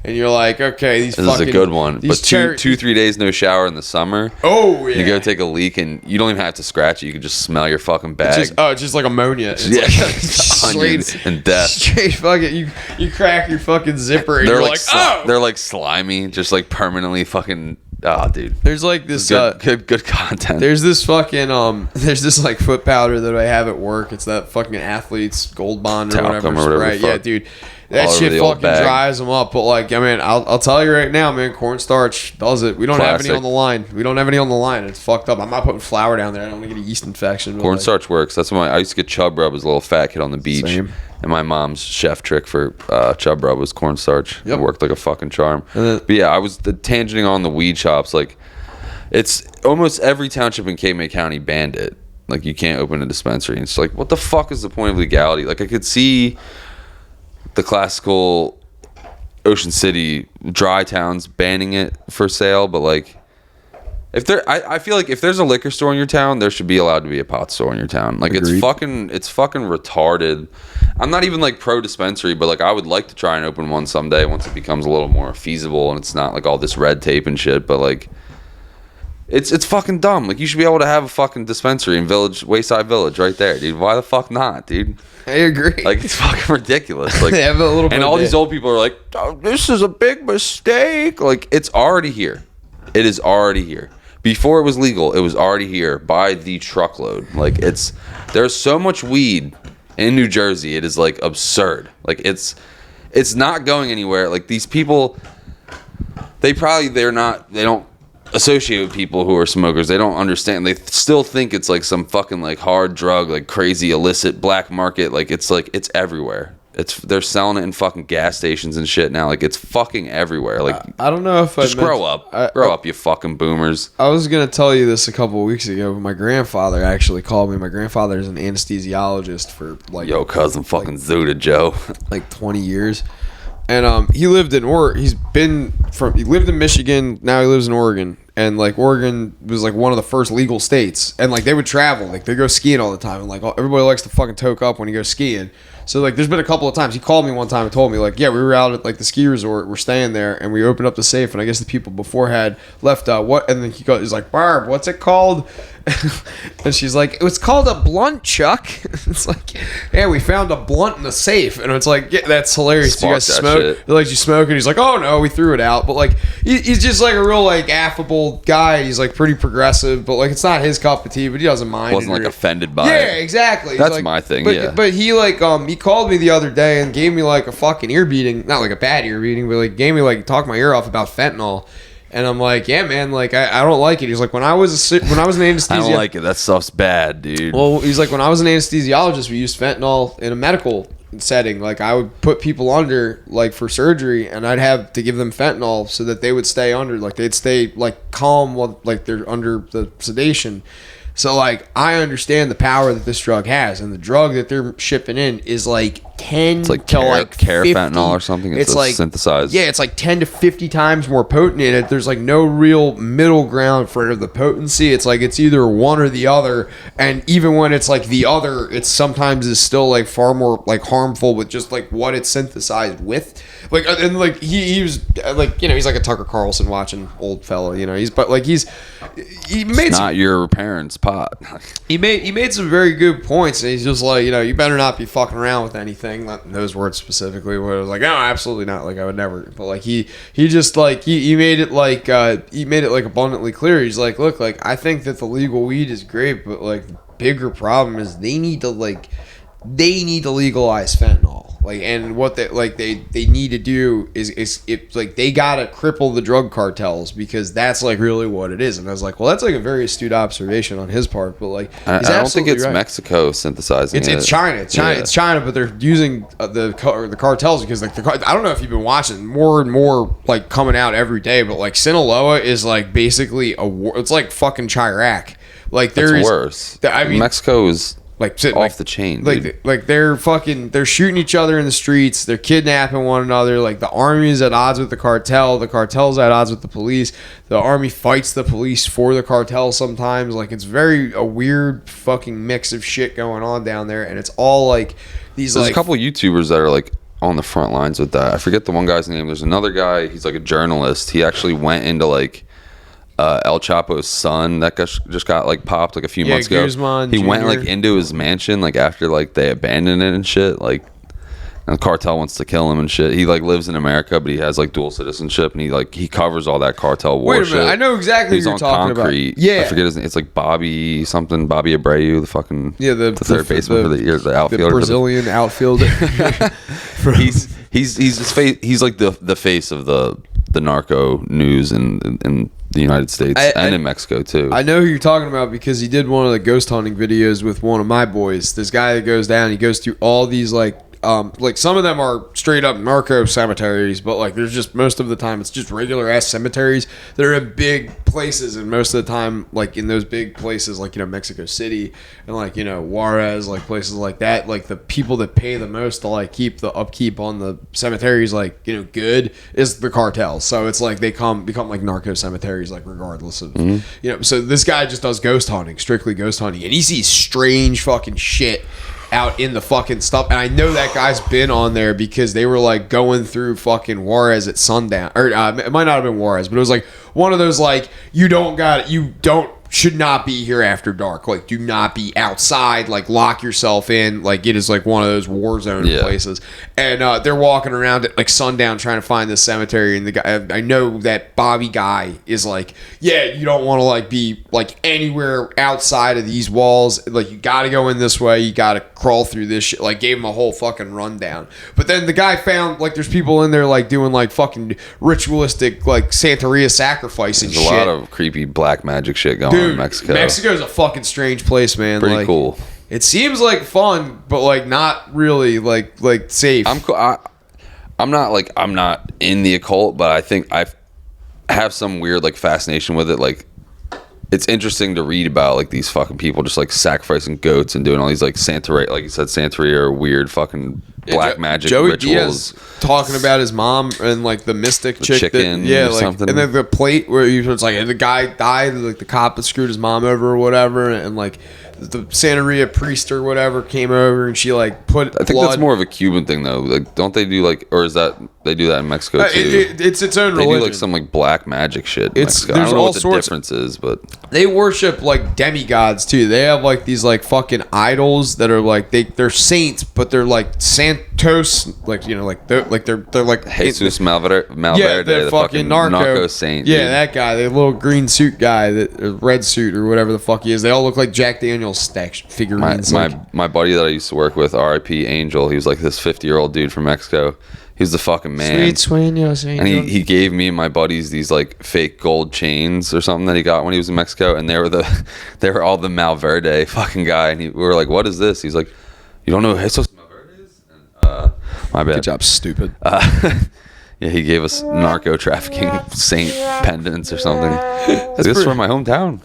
and you're like, okay, this is a good one. But 2-3 days no shower in the summer. Oh yeah, you go take a leak, and you don't even have to scratch it. You can just smell your fucking bag. It's just like ammonia. It's like onions and death. Straight fucking you crack your fucking zipper, and they're like slimy, just like permanently fucking. Oh, dude. There's like this good content. There's this fucking there's this like foot powder that I have at work. It's that fucking Athlete's Gold Bond or whatever. Right? Yeah, dude. That shit fucking dries them up. But like, I mean, I'll tell you right now, man. Cornstarch does it. We don't have any on the line. It's fucked up. I'm not putting flour down there. I don't want to get a yeast infection. Cornstarch works. That's why I used to get chub rub as a little fat kid on the beach. Same. And my mom's chef trick for chub rub was cornstarch. Yep. It worked like a fucking charm. But yeah, I was tangenting on the weed shops. Like, it's almost every township in Cape May County banned it. Like, you can't open a dispensary. And it's like, what the fuck is the point of legality? Like, I could see the classical Ocean City dry towns banning it for sale, but like, I feel like if there's a liquor store in your town, there should be allowed to be a pot store in your town. Like, agreed. It's fucking retarded. I'm not even like pro dispensary, but like, I would like to try and open one someday once it becomes a little more feasible and it's not like all this red tape and shit. But like, it's fucking dumb. Like, you should be able to have a fucking dispensary in Wayside Village right there, dude. Why the fuck not, dude? I agree. Like, it's fucking ridiculous. Like, they have a little bit, and all these old people are like, oh, this is a big mistake. Like, it's already here. It is already here. Before it was legal, it was already here by the truckload. Like, there's so much weed in New Jersey. It is like absurd. Like, it's not going anywhere. Like, these people, they don't associate with people who are smokers. They don't understand. They still think it's like some fucking like hard drug, like crazy illicit black market. Like, it's everywhere. They're selling it in fucking gas stations and shit now. Like, it's fucking everywhere. Like, I don't know if just grow up. Grow up, you fucking boomers. I was gonna tell you this a couple of weeks ago, but my grandfather actually called me. My grandfather is an anesthesiologist for like cousin fucking Zuda Joe, like 20 years. And he lived in he lived in Michigan, now he lives in Oregon. And like, Oregon was like one of the first legal states, and like, they would travel, like, they go skiing all the time, and like, everybody likes to fucking toke up when you go skiing. So like, there's been a couple of times he called me one time and told me like, yeah, we were out at like the ski resort, we're staying there, and we opened up the safe, and I guess the people before had left and then he's like, Barb, what's it called? And she's like, it was called a blunt, Chuck. It's like, yeah, we found a blunt in the safe. And it's like, yeah, that's hilarious. You guys smoke? They're like, you smoke? And he's like, oh no, we threw it out. But like, he's just like a real like affable guy. He's like pretty progressive, but like, it's not his cup of tea, but he doesn't mind. Wasn't like offended by it. Yeah, exactly. That's like, my thing. But he like he called me the other day and gave me like a fucking ear beating, not like a bad ear beating, but like gave me like, talked my ear off about fentanyl. And I'm like, yeah, man, like, I don't like it. He's like, when I was an anesthesiologist, I don't like it. That stuff's bad, dude. Well, he's like, when I was an anesthesiologist, we used fentanyl in a medical setting. Like, I would put people under, like, for surgery, and I'd have to give them fentanyl so that they would stay under. Like, they'd stay, like, calm while, like, they're under the sedation. So, like, I understand the power that this drug has, and the drug that they're shipping in is, like, it's like to like 50. fentanyl or something. It's like synthesized. Yeah, it's like 10 to 50 times more potent in it. There's like no real middle ground for the potency. It's like it's either one or the other. And even when it's like the other, it's sometimes is still like far more like harmful with just like what it's synthesized with. Like, and like he was like, you know, he's like a Tucker Carlson watching old fella, you know. He made not your parents' pot. He made some very good points, and he's just like, you know, you better not be fucking around with anything. Not those words specifically. Where I was like, no, absolutely not. Like I would never. But like he just like he made it like abundantly clear. He's like, look, like I think that the legal weed is great, but like the bigger problem is they need to legalize fentanyl. Like, and what they need to do is like they gotta cripple the drug cartels, because that's like really what it is. And I was like, well, that's like a very astute observation on his part. But like, I don't think it's right. Mexico synthesizing it. It's China. It's China, but they're using the cartels because like I don't know if you've been watching more and more like coming out every day, but like Sinaloa is like basically a war. It's like fucking Chirac. Like there's worse. I mean, Mexico is like off the chain, dude. Like they're shooting each other in the streets, they're kidnapping one another. Like the army is at odds with the cartel's at odds with the police, the army fights the police for the cartel sometimes. Like it's a weird fucking mix of shit going on down there, and it's all like these. There's a couple of YouTubers that are like on the front lines with that. I forget the one guy's name. There's another guy, he's like a journalist. He actually went into like El Chapo's son that just got like popped like a few months ago. Guzman he Jr. went like into his mansion like after like they abandoned it and shit. Like, and the cartel wants to kill him and shit. He like lives in America, but he has like dual citizenship, and he covers all that cartel war. Wait a minute, shit. I know exactly who you're talking Concrete. About. Yeah, I forget his name. It's like Bobby Abreu, the fucking the third baseman for the year, the outfielder, the Brazilian outfielder. he's his face. He's like the face of the narco news in the United States and in Mexico too. I know who you're talking about because he did one of the ghost hunting videos with one of my boys. This guy that goes down, he goes through all these like some of them are straight up narco cemeteries, but like there's just most of the time it's just regular ass cemeteries. They're in big places, and most of the time like in those big places like, you know, Mexico City and like, you know, Juarez, like places like that, like the people that pay the most to like keep the upkeep on the cemeteries like, you know, good is the cartels. So it's like they become like narco cemeteries like regardless of you know. So this guy just does ghost hunting, strictly ghost hunting, and he sees strange fucking shit out in the fucking stuff. And I know that guy's been on there because they were like going through fucking Juarez at sundown, or it might not have been Juarez, but it was like one of those like should not be here after dark. Like, do not be outside. Like, lock yourself in. Like, it is like one of those war zone places. And they're walking around at like sundown trying to find this cemetery. And the guy, I know that Bobby guy is like, yeah, you don't want to like be like anywhere outside of these walls. Like, you got to go in this way. You got to crawl through this shit. Like, gave him a whole fucking rundown. But then the guy found like there's people in there like doing like fucking ritualistic like Santeria sacrifice and shit. There's a lot of creepy black magic shit going on. Dude, in Mexico. Mexico's a fucking strange place, man. Pretty like, cool. It seems like fun, but like not really like safe. I'm cool. I'm not in the occult, but I think I have some weird like fascination with it. Like, it's interesting to read about like these fucking people just like sacrificing goats and doing all these like Santeria, like you said, Santeria or weird fucking black magic Joey rituals. Diaz talking about his mom and like the mystic chick chicken that, or something. and then the plate where it's like the guy died, like the cop had screwed his mom over or whatever, and like the Santeria priest or whatever came over and she like put I think that's more of a Cuban thing though. Like, don't they do like, or is that they do that in Mexico too? It's its own religion. They do like some like black magic shit in Mexico. I There's don't know all what the sorts difference is, but they worship like demigods too. They have like these like fucking idols that are like they're saints, but they're like Santos, like, you know, like they're like Jesus Malverde, the fucking narco saint. Yeah, dude. that guy, the little green suit guy, that red suit or whatever the fuck he is. They all look like Jack Daniels figurines. My buddy that I used to work with, R.I.P. Angel, he was like this 50-year-old dude from Mexico. He was the fucking man. Sweet sueños, and he gave me and my buddies these like fake gold chains or something that he got when he was in Mexico, and they were all the Malverde fucking guy. And we were like, "What is this?" He's like, "You don't know who Jesus Malverde is?" And, my bad. Good job, stupid. Yeah, he gave us narco trafficking saint pendants or something. This is from my hometown.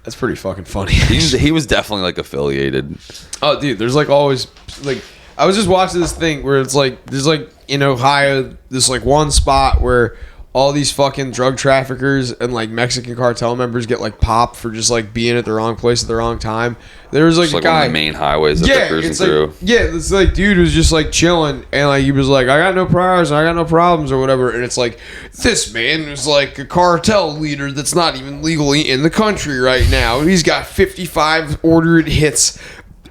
That's pretty fucking funny. He was definitely like affiliated. Oh, dude, there's like always like I was just watching this thing where it's like there's like in Ohio this like one spot where all these fucking drug traffickers and like Mexican cartel members get like popped for just like being at the wrong place at the wrong time. There was like It's a like guy, one of the main highways that they're cruising it's through. like, this like dude was just like chilling and like he was like, I got no priors and I got no problems or whatever. And it's like this man is like a cartel leader that's not even legally in the country right now. He's got 55 ordered hits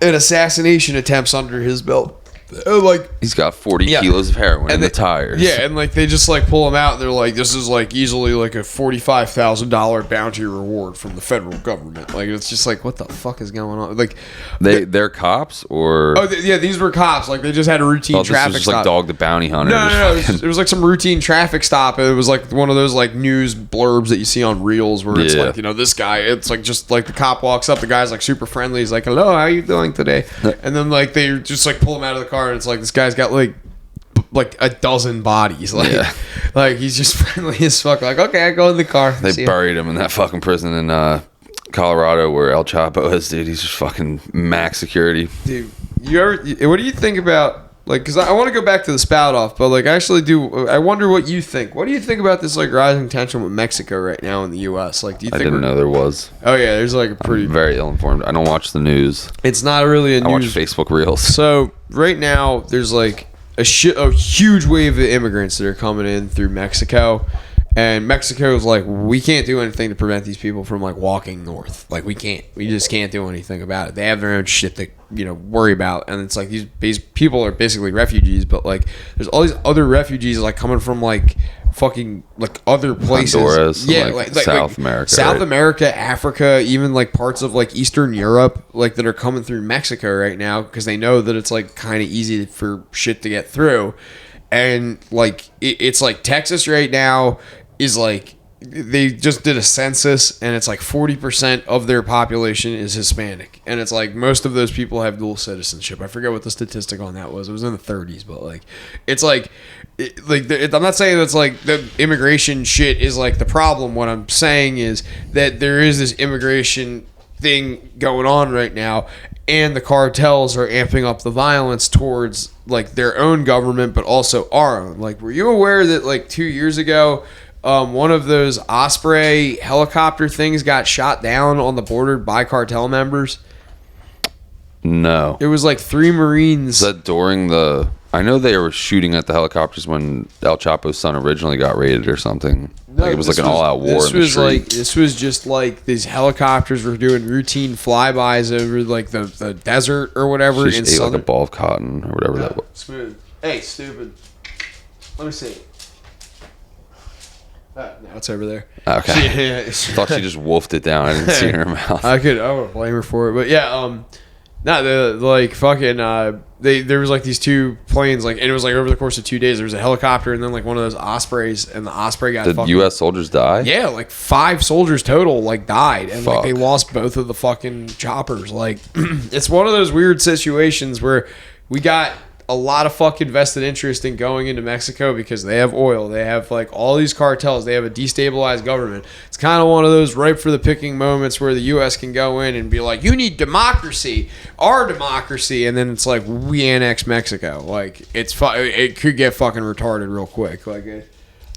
and assassination attempts under his belt. Like He's got 40 kilos of heroin in the tires. Yeah, and like they just like pull him out and they're like, this is like easily like a $45,000 bounty reward from the federal government. Like it's just like, what the fuck is going on? Like they're cops or these were cops. Like they just had a routine traffic this was just stop. like Dog the Bounty Hunter. No. It was like some routine traffic stop. And it was like one of those like news blurbs that you see on reels where it's like, this guy. It's like just like the cop walks up, the guy's like super friendly. He's like, hello, how you doing today? And then like they just like pull him out of the car and it's like this guy's got like a dozen bodies. Like he's just friendly as fuck. Like, okay, I go in the car. They buried him in that fucking prison in Colorado where El Chapo is, dude. He's just fucking max security. Dude, what do you think about, like, because I want to go back to the spout off, but like I wonder what you think. What do you think about this like rising tension with Mexico right now in the U.S.? Like, do you think I didn't know there was. Oh yeah, there's like a pretty. I'm very ill informed. I don't watch the news. It's not really a news. I watch Facebook reels. So right now there's like a huge wave of immigrants that are coming in through Mexico. And Mexico's like, we can't do anything to prevent these people from like walking north. Like we just can't do anything about it. They have their own shit to worry about. And it's like these people are basically refugees, but like there's all these other refugees like coming from like fucking like other places. Honduras, like South America, South right? America, Africa, even like parts of like Eastern Europe, like that are coming through Mexico right now because they know that it's like kind of easy for shit to get through. And like it's like Texas right now is like they just did a census and it's like 40% of their population is Hispanic, and it's like most of those people have dual citizenship. I forget what the statistic on that was. It was in the 30s, but like it's like I'm not saying that's like the immigration shit is like the problem. What I'm saying is that there is this immigration thing going on right now, and the cartels are amping up the violence towards like their own government but also our own. Like, were you aware that like 2 years ago one of those Osprey helicopter things got shot down on the border by cartel members? No. It was like 3 Marines. Is that during the... I know they were shooting at the helicopters when El Chapo's son originally got raided or something. No, like it was like an all-out war in the street. This was just like these helicopters were doing routine flybys over like the desert or whatever. She just ate like a ball of cotton or whatever that was. Smooth. Hey, stupid. Let me see. No, it's over there. Okay. I thought she just wolfed it down. I didn't see it in her mouth. I would blame her for it, but yeah, no, the like fucking there was like these 2 planes, like, and it was like over the course of 2 days there was a helicopter and then like one of those Ospreys, and the Osprey got Did U.S. soldiers die? Yeah, like 5 soldiers total like died, and like they lost both of the fucking choppers. Like it's one of those weird situations where we got a lot of fucking vested interest in going into Mexico because they have oil, they have like all these cartels, they have a destabilized government. It's kind of one of those ripe for the picking moments where the U.S. can go in and be like, you need democracy, our democracy, and then it's like we annex Mexico. Like it could get fucking retarded real quick. Like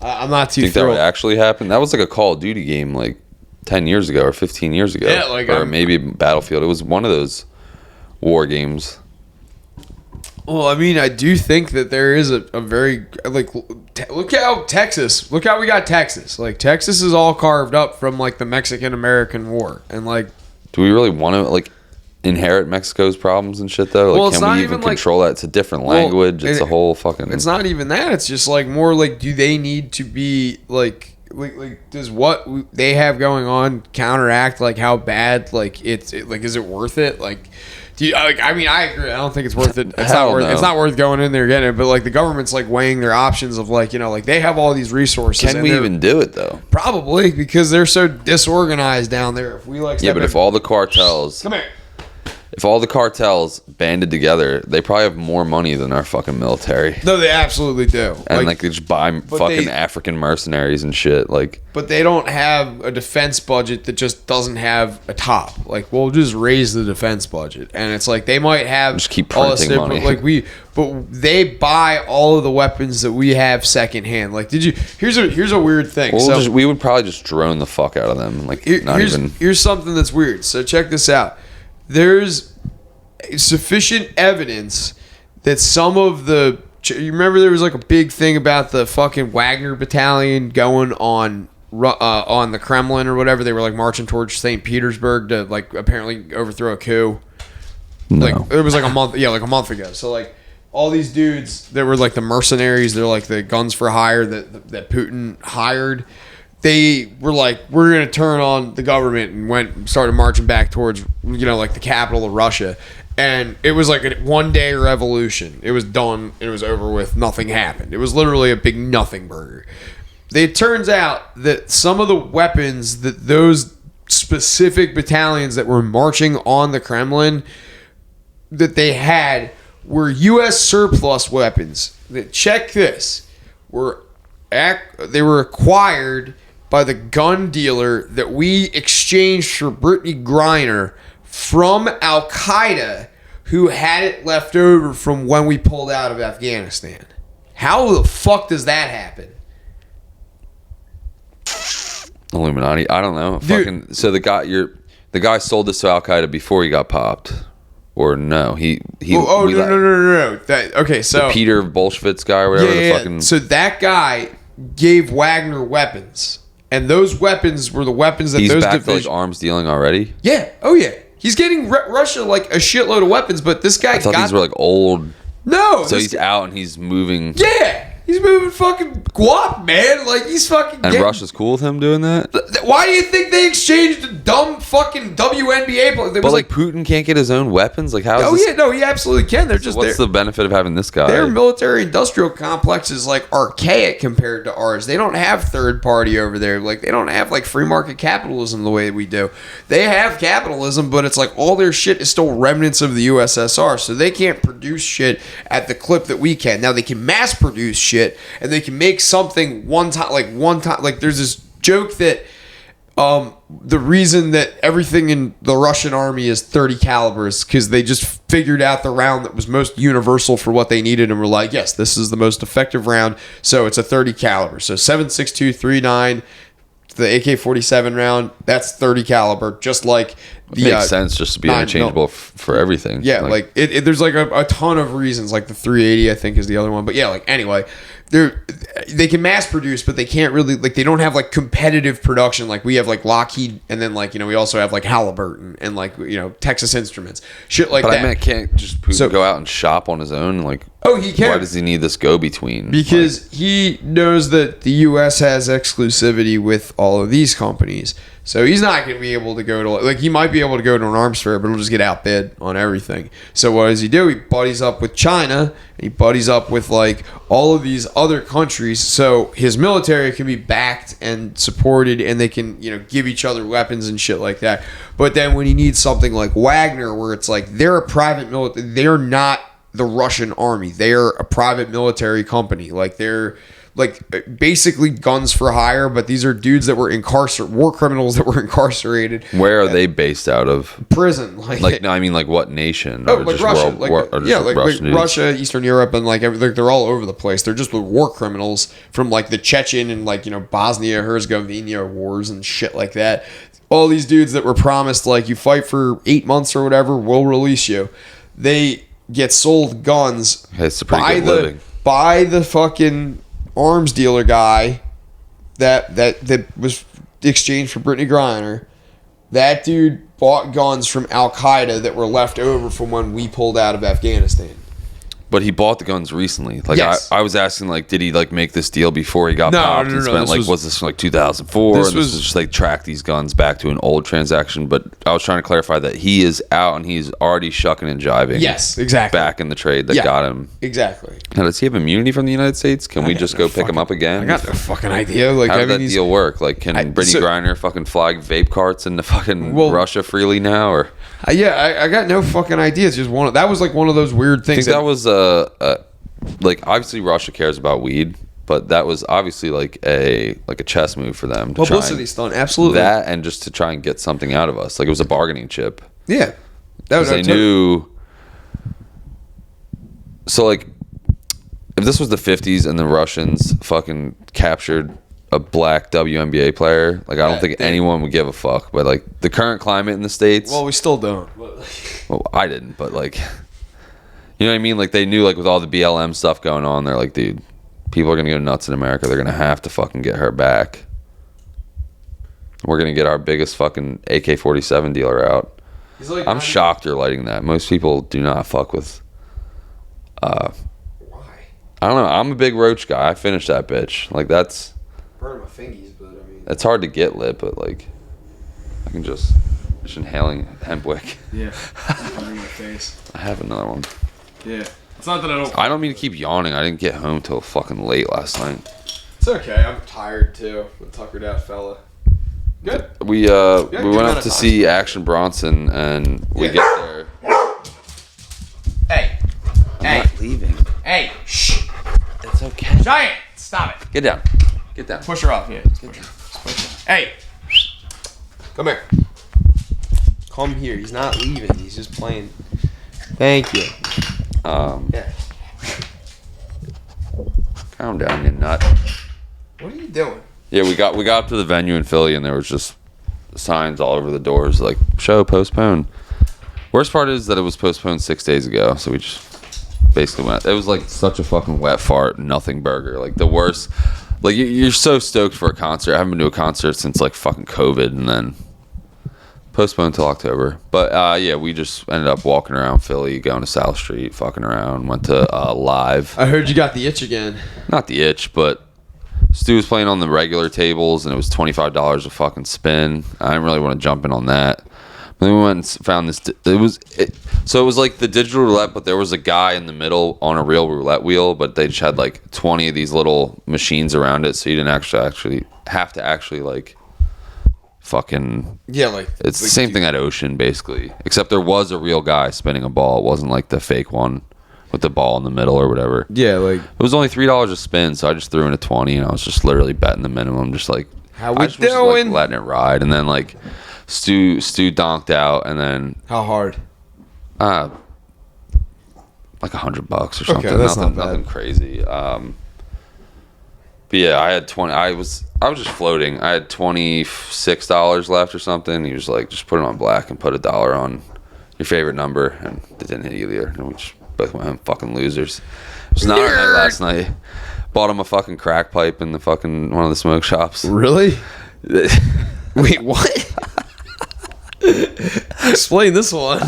I'm not too. Think thrilled. that would actually happen? That was like a Call of Duty game like 10 years ago or 15 years ago. Yeah, like or maybe Battlefield. It was one of those war games. Well, I mean, I do think that there is a very, like, look how we got Texas. Like, Texas is all carved up from, like, the Mexican-American War. And, like... Do we really want to, like, inherit Mexico's problems and shit, though? Like, well, can we even control that? It's a different language. It's a whole fucking... It's not even that. It's just, like, more, like, do they need to be, like does what they have going on counteract, like, how bad, like, is it worth it? Like... I mean, I agree. I don't think it's worth it. It's not worth going in there getting it. But like the government's like weighing their options of like, like they have all these resources. Can we even do it though? Probably, because they're so disorganized down there. If we like, but if all the cartels, come here. if all the cartels banded together, they probably have more money than our fucking military. No, they absolutely do. And like they just buy fucking African mercenaries and shit. Like, but they don't have a defense budget that just doesn't have a top. Like, we'll just raise the defense budget, and it's like they might have just keep printing money. But they buy all of the weapons that we have secondhand. Like, here's a weird thing. We would probably just drone the fuck out of them. Like, here's something that's weird. So check this out. There's sufficient evidence that some of the... You remember there was like a big thing about the fucking Wagner battalion going on the Kremlin or whatever? They were like marching towards St. Petersburg to like apparently overthrow a coup. No. Like it was like a month ago. So like all these dudes that were like the mercenaries, they're like the guns for hire that Putin hired. They were like, we're going to turn on the government, and started marching back towards, like the capital of Russia. And it was like a one-day revolution. It was done. It was over with. Nothing happened. It was literally a big nothing burger. It turns out that some of the weapons that those specific battalions that were marching on the Kremlin that they had were U.S. surplus weapons. Check this. They were acquired by the gun dealer that we exchanged for Brittany Griner from Al Qaeda, who had it left over from when we pulled out of Afghanistan. How the fuck does that happen? Illuminati. I don't know. Fucking. So the guy sold this to Al Qaeda before he got popped, or no? No. Okay, so the Peter Bolshevitz guy, or whatever. Yeah. Fucking. So that guy gave Wagner weapons, and those weapons were the weapons that he's those back to like arms dealing already. Yeah. Oh yeah. He's getting Russia like a shitload of weapons, but this guy I thought these were like old. No. So he's out and he's moving. Yeah. He's moving fucking guap, man. Like, he's fucking... And Russia's cool with him doing that? Why do you think they exchanged a dumb fucking WNBA player? But, like, Putin can't get his own weapons? Like, how is this... yeah, no, he absolutely can. They're just... What's the benefit of having this guy? Their military-industrial complex is, like, archaic compared to ours. They don't have third-party over there. Like, they don't have, like, free-market capitalism the way we do. They have capitalism, but it's like all their shit is still remnants of the USSR, so they can't produce shit at the clip that we can. Now, they can mass-produce shit, and they can make something one time. Like there's this joke that the reason that everything in the Russian army is 30 calibers because they just figured out the round that was most universal for what they needed and were like, yes, this is the most effective round, so it's a 30 caliber. So 7.62 39, the AK-47 round, that's 30 caliber, just like the it makes sense just to be interchangeable for everything. Yeah, like there's like a ton of reasons. Like the 380, I think, is the other one. But yeah, like anyway, they can mass produce, but they can't really, like, they don't have like competitive production like we have, like Lockheed, and then like we also have like Halliburton and like Texas Instruments, shit like that. But I mean, can't just Putin go out and shop on his own? Like, he can. Why does he need this go between? Because he knows that the U.S. has exclusivity with all of these companies. So he's not going to be able to go to, like, he might be able to go to an arms fair, but he'll just get outbid on everything. So what does he do? He buddies up with China, and he buddies up with, like, all of these other countries, so his military can be backed and supported, and they can, give each other weapons and shit like that. But then when he needs something like Wagner, where it's like, they're a private military, they're not the Russian army. They're a private military company. Like, they're... like basically guns for hire, but these are dudes that were war criminals that were incarcerated. Where are they based out of? Prison. No, I mean, like, what nation? Oh, like Russia. Russia, Eastern Europe, and like they're all over the place. They're just war criminals from like the Chechen and like Bosnia Herzegovina wars and shit like that. All these dudes that were promised, like, you fight for 8 months or whatever, we'll release you. They get sold guns. It's a pretty good living. By the fucking arms dealer guy that was exchanged for Brittany Griner. That dude bought guns from Al Qaeda that were left over from when we pulled out of Afghanistan. But he bought the guns recently. Like, yes. I was asking, like, did he like make this deal before he got popped? No. Was this like 2004? This was just like track these guns back to an old transaction. But I was trying to clarify that he is out and he's already shucking and jiving. Yes, exactly. Back in the trade that got him. Exactly. Now, does he have immunity from the United States? Can we just go pick him up again? I got no fucking idea. Like, how did that deal work? Like, can Brittany Griner fucking fly vape carts into fucking Russia freely now? Or I got no fucking idea. It's just that was like one of those weird things. I think that was like obviously Russia cares about weed, but that was obviously like a chess move for them. To publicity stunt, absolutely. That and just to try and get something out of us. Like it was a bargaining chip. Yeah, that was. They knew. So like, if this was the 50s and the Russians fucking captured a black WNBA player, like I don't think anyone would give a fuck. But like the current climate in the States, well, we still don't. Well, I didn't, but like, you know what I mean? Like they knew, like with all the BLM stuff going on, they're like, dude, people are gonna go nuts in America. They're gonna have to fucking get her back. We're gonna get our biggest fucking AK-47 dealer out. Like, I'm shocked you're lighting that. Most people do not fuck with. Why? I don't know. I'm a big roach guy. I finished that bitch. Like that's. Burn my fingies, but I mean. It's hard to get lit, but like, I can just inhaling hemp wick. Yeah. Under my face. I have another one. Yeah. It's not that I don't. I don't mean to keep yawning. I didn't get home till fucking late last night. It's okay. I'm tired too. I'm a tuckered out fella. Good. We went up to see Action Bronson, and we get there. Hey. I'm not leaving. Hey. Shh. It's okay. Giant. Stop it. Get down. Get down. Push her off. Yeah. Push her. Hey. Come here. Come here. He's not leaving. He's just playing. Thank you. Yeah. Calm down, you nut. What are you doing? Yeah, we got up to the venue in Philly, and there was just signs all over the doors like show postponed. Worst part is that it was postponed 6 days ago, so we just basically went. It was like such a fucking wet fart, nothing burger. Like the worst. Like you're so stoked for a concert. I haven't been to a concert since like fucking COVID, and then postponed till October. But yeah, we just ended up walking around Philly, going to South Street, fucking around. Went to Live. I heard you got the itch again. Not the itch, but Stu was playing on the regular tables, and it was $25 a fucking spin. I didn't really want to jump in on that. But then we went and found this. So it was like the digital roulette, but there was a guy in the middle on a real roulette wheel, but they just had like 20 of these little machines around it, so you didn't actually have to actually like fucking. Yeah, like it's the same thing at Ocean basically, except there was a real guy spinning a ball. It wasn't like the fake one with the ball in the middle or whatever. Yeah, like it was only $3 a spin, so I just threw in a 20, and I was just literally betting the minimum, just like how we I just was just, like, letting it ride, and then like Stu donked out, and then how hard? Like $100 or something. Okay, that's nothing crazy. But yeah, I had 20. I was just floating. I had $26 left or something. He was like, just put it on black and put $1 on your favorite number, and it didn't hit either. And we just both went home fucking losers. It was not our night last night. Bought him a fucking crack pipe in the fucking one of the smoke shops. Really? Wait, what? Explain this one.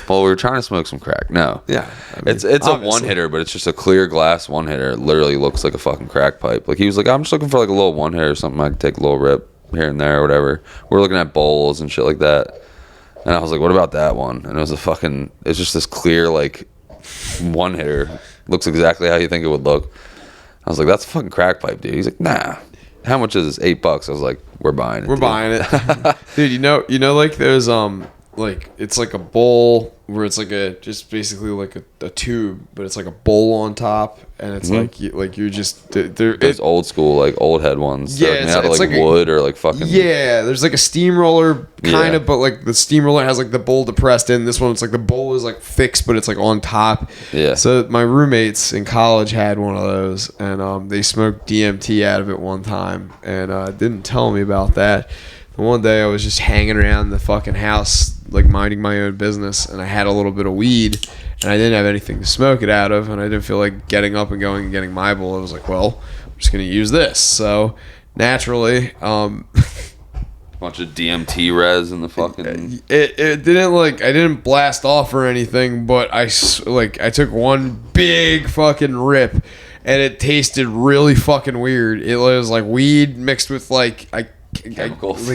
Well, we were trying to smoke some crack. No. Yeah. I mean, it's a one hitter, but it's just a clear glass one hitter. It literally looks like a fucking crack pipe. Like he was like, I'm just looking for like a little one hitter or something. I could take a little rip here and there or whatever. We're looking at bowls and shit like that. And I was like, what about that one? And it was it's just this clear like one hitter. Looks exactly how you think it would look. I was like, that's a fucking crack pipe, dude. He's like, nah. How much is this? $8. I was like, we're buying it. We're buying it. Dude, you know like there's like it's like a bowl where it's like just basically like a tube, but it's like a bowl on top, and it's like you're just there's old school like old head ones. Yeah, it's out of like wood or like fucking. Yeah, there's like a steamroller kind of, but like the steamroller has like the bowl depressed in. This one, it's like the bowl is like fixed, but it's like on top. Yeah. So my roommates in college had one of those, and they smoked DMT out of it one time, and didn't tell me about that. And one day I was just hanging around the fucking house, like minding my own business, and I had a little bit of weed, and I didn't have anything to smoke it out of, and I didn't feel like getting up and going and getting my bowl. I was like, well, I'm just gonna use this. So naturally, bunch of DMT res in the fucking. It didn't like I didn't blast off or anything, but I took one big fucking rip, and it tasted really fucking weird. It was like weed mixed with like chemicals.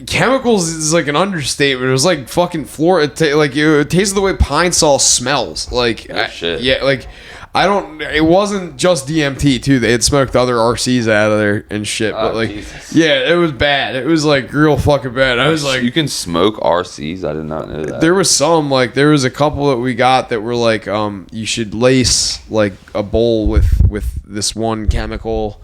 chemicals is like an understatement. It was like fucking floor. It tasted the way pine sol smells. Like shit. Yeah, like I don't. It wasn't just DMT too. They had smoked other RCs out of there and shit. But like, Jesus. yeah, it was bad. It was like real fucking bad. I was like, you can smoke RCs. I did not know that. there was some like there was a couple that we got that were like you should lace like a bowl with this one chemical.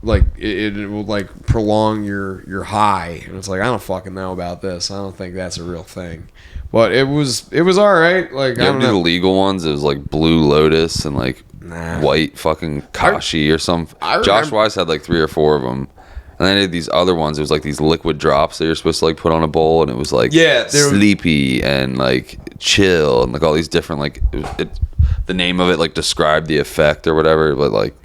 Like it will like prolong your high, and it's like I don't fucking know about this. I don't think that's a real thing, but it was all right. Like you ever do the legal ones? It was like Blue Lotus and like white fucking Kashi or something. Josh Wise had like 3 or 4 of them, and then they did these other ones. It was like these liquid drops that you're supposed to like put on a bowl, and it was like sleepy and like chill and like all these different like the name of it like described the effect or whatever, but like.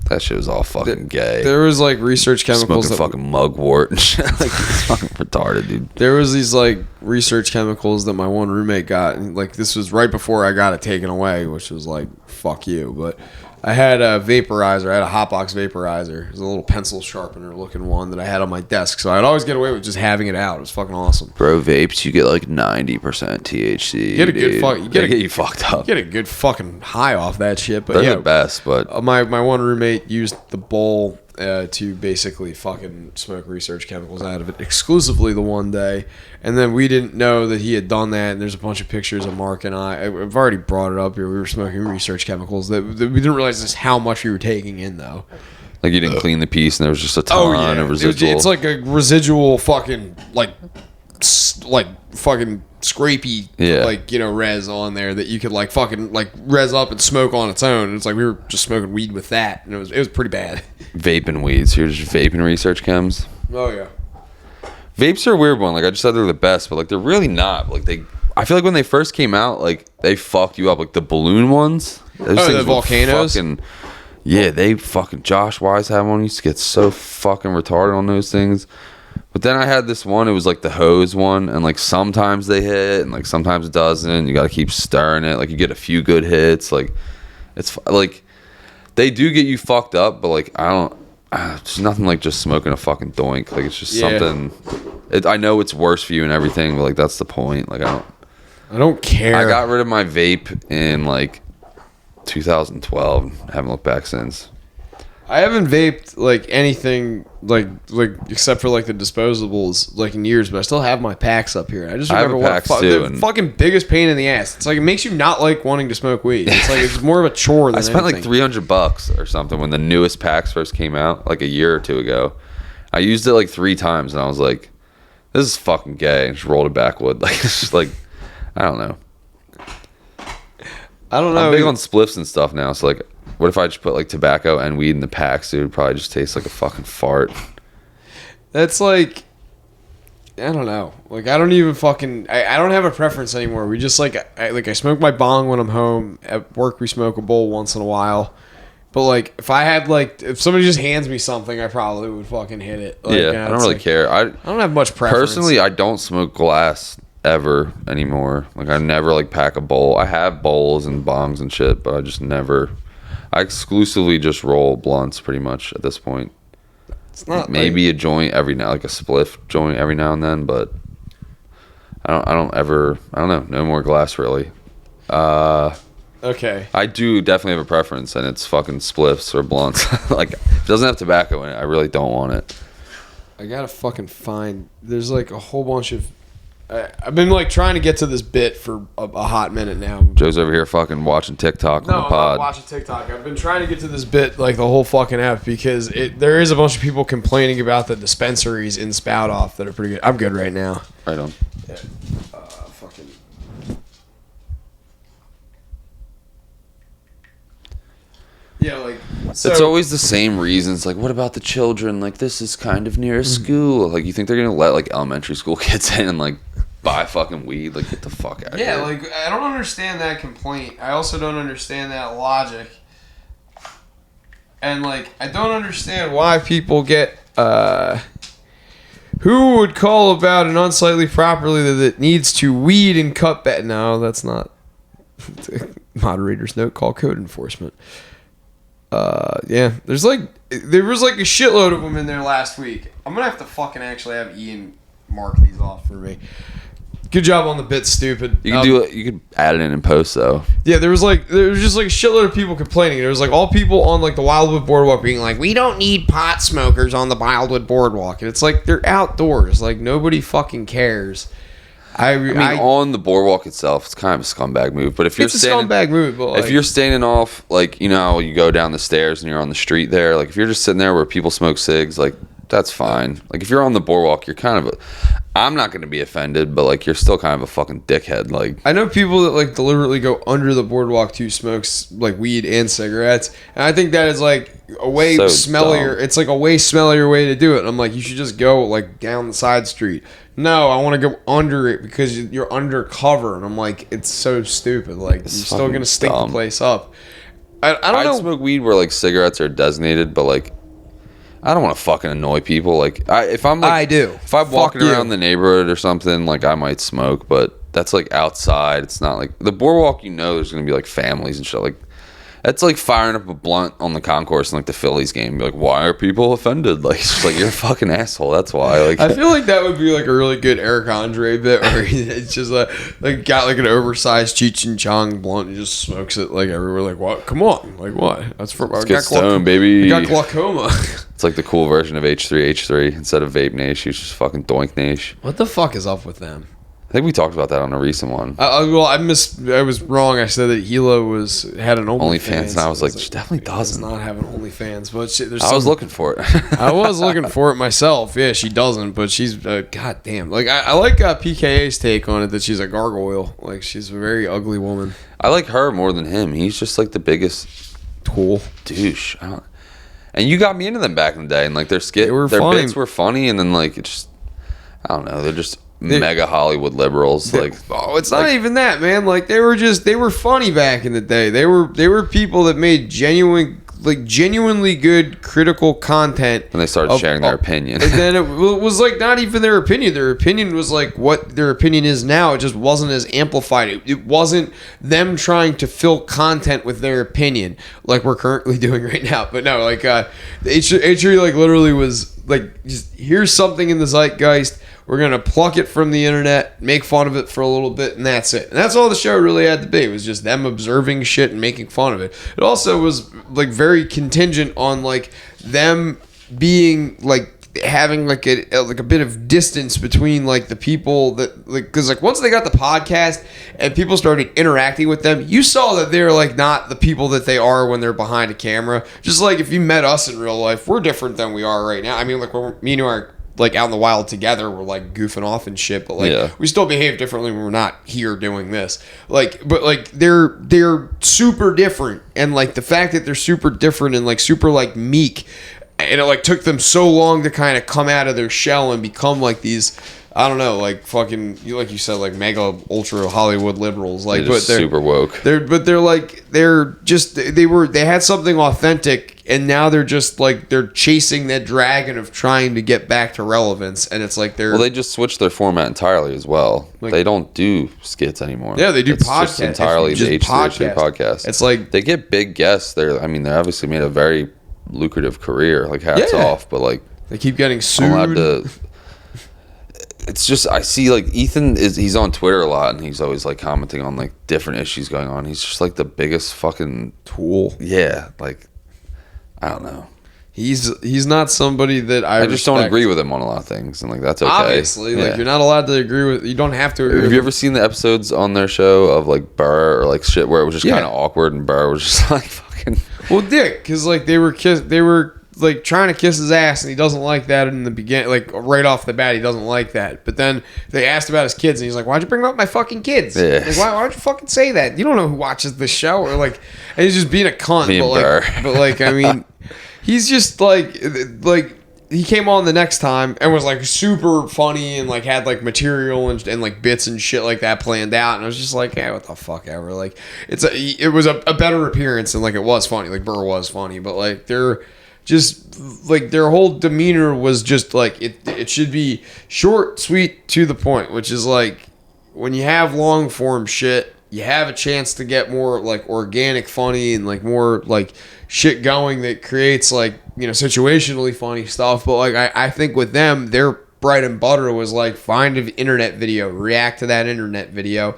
That shit was all fucking gay. There was like research chemicals smoking fucking mugwort and shit. Like it's fucking retarded, dude. There was these like research chemicals that my one roommate got, and like this was right before I got it taken away, which was like fuck you. But I had a vaporizer. I had a hotbox vaporizer. It was a little pencil sharpener looking one that I had on my desk, so I'd always get away with just having it out. It was fucking awesome. Bro, vapes, you get like 90% THC. Get a good fuck. You get you fucked up. Get a good fucking high off that shit. But they're the best. But my one roommate used the bowl to basically fucking smoke research chemicals out of it exclusively the one day, and then we didn't know that he had done that. And there's a bunch of pictures of Mark and I've already brought it up here. We were smoking research chemicals that we didn't realize just how much we were taking in though. Like you didn't clean the piece and there was just a ton of residual. It's like a residual fucking like fucking scrapey like res on there that you could like fucking like res up and smoke on its own. And it's like we were just smoking weed with that, and it was pretty bad. Vaping weeds. You're just vaping research chems. Oh yeah. Vapes are a weird one. Like I just said, they're the best, but like they're really not. Like I feel like when they first came out, like they fucked you up. Like the balloon ones. The volcanoes. They fucking Josh Wise had one. He used to get so fucking retarded on those things. But then I had this one. It was like the hose one, and like sometimes they hit, and like sometimes it doesn't. You got to keep stirring it. Like you get a few good hits. Like it's like they do get you fucked up, but like I don't. It's nothing like just smoking a fucking doink. Like it's just something. I know it's worse for you and everything, but like that's the point. Like I don't care. I got rid of my vape in like 2012. Haven't looked back since. I haven't vaped like anything like except for like the disposables like in years, but I still have my packs up here. I just remember the fucking biggest pain in the ass. It's like it makes you not like wanting to smoke weed. It's like it's more of a chore than I spent anything. like $300 or something when the newest packs first came out, like a year or two ago. I used it like 3 times and I was like, this is fucking gay, and just rolled it backwood. Like it's just like I don't know. I'm big on spliffs and stuff now, so like what if I just put like tobacco and weed in the packs? It would probably just taste like a fucking fart. That's like, I don't know. Like I don't even fucking. I don't have a preference anymore. We just I smoke my bong when I'm home. At work we smoke a bowl once in a while. But like if somebody just hands me something, I probably would fucking hit it. Like, I don't really care. I don't have much preference. Personally, I don't smoke glass ever anymore. Like I never like pack a bowl. I have bowls and bongs and shit, but I just never. I exclusively just roll blunts pretty much at this point. It's not maybe a joint every now, like a spliff joint every now and then, but I don't know. No more glass really. Okay. I do definitely have a preference, and it's fucking spliffs or blunts. Like if it doesn't have tobacco in it, I really don't want it. I gotta fucking find. There's like a whole bunch of. I've been like trying to get to this bit for a hot minute now. Joe's over here fucking watching TikTok on the pod. No, I'm not watching TikTok. I've been trying to get to this bit like the whole fucking app because there is a bunch of people complaining about the dispensaries in Spout Off that are pretty good. I'm good right now. Right on. Yeah. Fucking. Yeah, like so, it's always the same reasons. Like, what about the children? Like, this is kind of near a school. Like, you think they're gonna let like elementary school kids in and like buy fucking weed? Like, get the fuck out of here. Yeah, like I don't understand that complaint. I also don't understand that logic. And like I don't understand why people get who would call about an unsightly property that needs to weed and cut back. No, that's not. Moderator's note: call code enforcement. Yeah, there's like there was like a shitload of them in there last week. I'm gonna have to fucking actually have Ian mark these off for me. Good job on the bit, stupid. You can do it. You could add it in post though. Yeah, there was just like a shitload of people complaining. There was like all people on like the Wildwood Boardwalk being like, "We don't need pot smokers on the Wildwood Boardwalk," and it's like they're outdoors. Like nobody fucking cares. I mean, on the boardwalk itself, it's kind of a scumbag move. But if you're scumbag move, but like, if you're standing off, like you know, how you go down the stairs and you're on the street there. Like if you're just sitting there where people smoke cigs, like that's fine. Like if you're on the boardwalk, you're kind of a. I'm not going to be offended, but like you're still kind of a fucking dickhead. Like I know people that like deliberately go under the boardwalk to smoke like weed and cigarettes, and I think that is like a way smellier. Dumb. It's like a way smellier way to do it. And I'm like, you should just go like down the side street. No, I want to go under it because you're undercover, and I'm like, it's so stupid. Like you're still gonna stink the place up. I don't know. I smoke weed where like cigarettes are designated, but like. I don't want to fucking annoy people. Like, if I'm like, I do. If I'm walking around the neighborhood or something, like I might smoke, but that's like outside. It's not like the boardwalk. You know, there's gonna be like families and shit. Like, that's like firing up a blunt on the concourse in like the Phillies game. Be like, why are people offended? Like, it's just like you're a fucking asshole. That's why. Like, I feel like that would be like a really good Eric Andre bit where it's just like got like an oversized Cheech and Chong blunt and just smokes it like everywhere. Like, what? Come on, like what? That's for let's get stoned, baby. I got glaucoma. It's like the cool version of H3H3 instead of Vape Nation. It's just fucking Doink Nation. What the fuck is up with them? I think we talked about that on a recent one. I was wrong. I said that Hilo had an OnlyFans, and I was like, she definitely doesn't. Does not have an OnlyFans, but I was looking for it. I was looking for it myself. Yeah, she doesn't, but she's goddamn. Like I like PKA's take on it that she's a gargoyle. Like she's a very ugly woman. I like her more than him. He's just like the biggest tool douche. And you got me into them back in the day, and like their bits were funny, and then like it just, I don't know, they're just mega Hollywood liberals. Like, oh, it's not even that, man. Like they were funny back in the day. They were people that made genuinely good critical content. And they started sharing their opinion. And then it was like not even their opinion. Their opinion was like what their opinion is now. It just wasn't as amplified. It wasn't them trying to fill content with their opinion like we're currently doing right now. But no, like H3 like literally was like, just here's something in the zeitgeist. We're going to pluck it from the internet, make fun of it for a little bit, and that's it. And that's all the show really had to be. It was just them observing shit and making fun of it. It also was like very contingent on like them being like having like a bit of distance between like the people that like, because like once they got the podcast and people started interacting with them, you saw that they're like not the people that they are when they're behind a camera. Just like if you met us in real life, we're different than we are right now. I mean, like when me and you are like out in the wild together, we're like goofing off and shit, but like we still behave differently when we're not here doing this. Like, but like they're super different, and like the fact that they're super different and like super like meek, and it like took them so long to kind of come out of their shell and become like these, I don't know, like fucking, like you said, like mega ultra Hollywood liberals. Like, they're super woke. They had something authentic, and now they're just like they're chasing that dragon of trying to get back to relevance, and it's like they just switched their format entirely as well. Like, they don't do skits anymore. Yeah, they do podcasts. Just entirely the H3 podcast. It's like they get big guests. They obviously made a very lucrative career. Like hats off, but like they keep getting sued. It's just I see like Ethan he's on Twitter a lot, and he's always like commenting on like different issues going on. He's just like the biggest fucking tool. Yeah, like I don't know. He's not somebody that I just don't agree with him on a lot of things, and like that's okay. Obviously, like you're not allowed to agree with. You don't have to agree. Have you ever seen the episodes on their show of like Burr or like shit where it was just kind of awkward, and Burr was just like fucking. Well, Dick, because like they were like trying to kiss his ass, and he doesn't like that in the beginning. Like right off the bat, he doesn't like that. But then they asked about his kids, and he's like, "Why'd you bring up my fucking kids? Yeah. Like, why don't you fucking say that? You don't know who watches the show." Or like, and he's just being a cunt. But like, I mean, he's just like he came on the next time and was like super funny and like had like material and like bits and shit like that planned out, and I was just like, yeah, what the fuck ever. Like it was a better appearance, and like it was funny. Like Burr was funny, but like they're just like their whole demeanor was just like it should be short, sweet, to the point, which is like when you have long form shit, you have a chance to get more like organic funny and like more like shit going that creates like, you know, situationally funny stuff. But like I think with them, their bread and butter was like find an internet video, react to that internet video,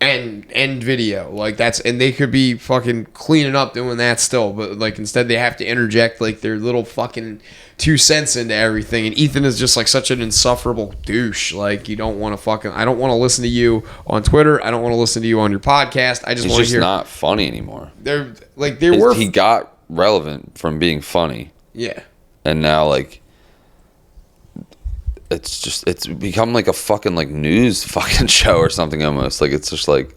and end video. Like that's, and they could be fucking cleaning up doing that still, but like instead they have to interject like their little fucking 2 cents into everything. And Ethan is just like such an insufferable douche. Like you don't want to fucking, I don't want to listen to you on Twitter. I don't want to listen to you on your podcast. I just want to hear. He's just not funny anymore. They're like, they were. He got relevant from being funny. Yeah. And now like, it's become like a fucking like news fucking show or something almost. Like it's just like,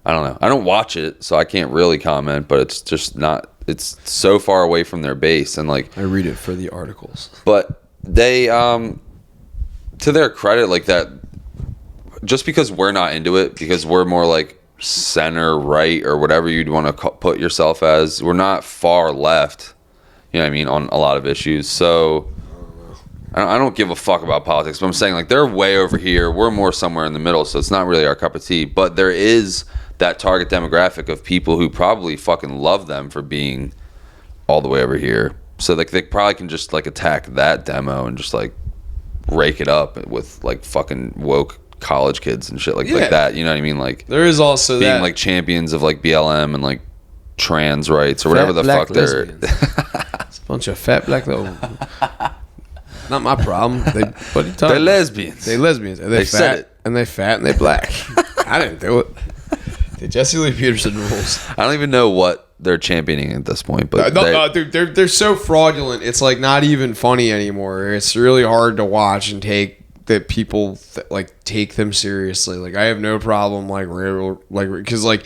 I don't know. I don't watch it, so I can't really comment, but it's just not, it's so far away from their base. And like, I read it for the articles. But they, to their credit, like that, just because we're not into it, because we're more like center right or whatever you'd want to put yourself as, we're not far left, you know what I mean, on a lot of issues. So I don't give a fuck about politics, but I'm saying like they're way over here. We're more somewhere in the middle, so it's not really our cup of tea. But there is that target demographic of people who probably fucking love them for being all the way over here. So like they probably can just like attack that demo and just like rake it up with like fucking woke college kids and shit like that. You know what I mean? Like there is also being that, like champions of like BLM and like trans rights or whatever the fuck they're. It's a bunch of fat black little. Not my problem. They're lesbians. They lesbians. They said it. And they fat and they black. I didn't do it. The Jesse Lee Peterson rules. I don't even know what they're championing at this point, but they're so fraudulent. It's like not even funny anymore. It's really hard to watch and take that people like take them seriously. Like I have no problem because like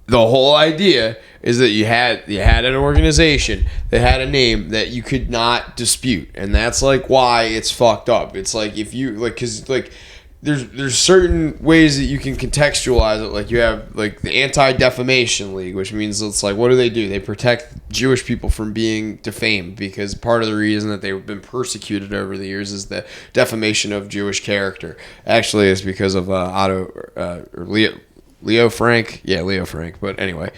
the whole idea is that you had an organization that had a name that you could not dispute, and that's like why it's fucked up. It's like if you like, because like there's certain ways that you can contextualize it. Like you have like the Anti-Defamation League, which means it's like, what do? They protect Jewish people from being defamed, because part of the reason that they've been persecuted over the years is the defamation of Jewish character. Actually, it's because of Leo Frank. Yeah, Leo Frank. But anyway,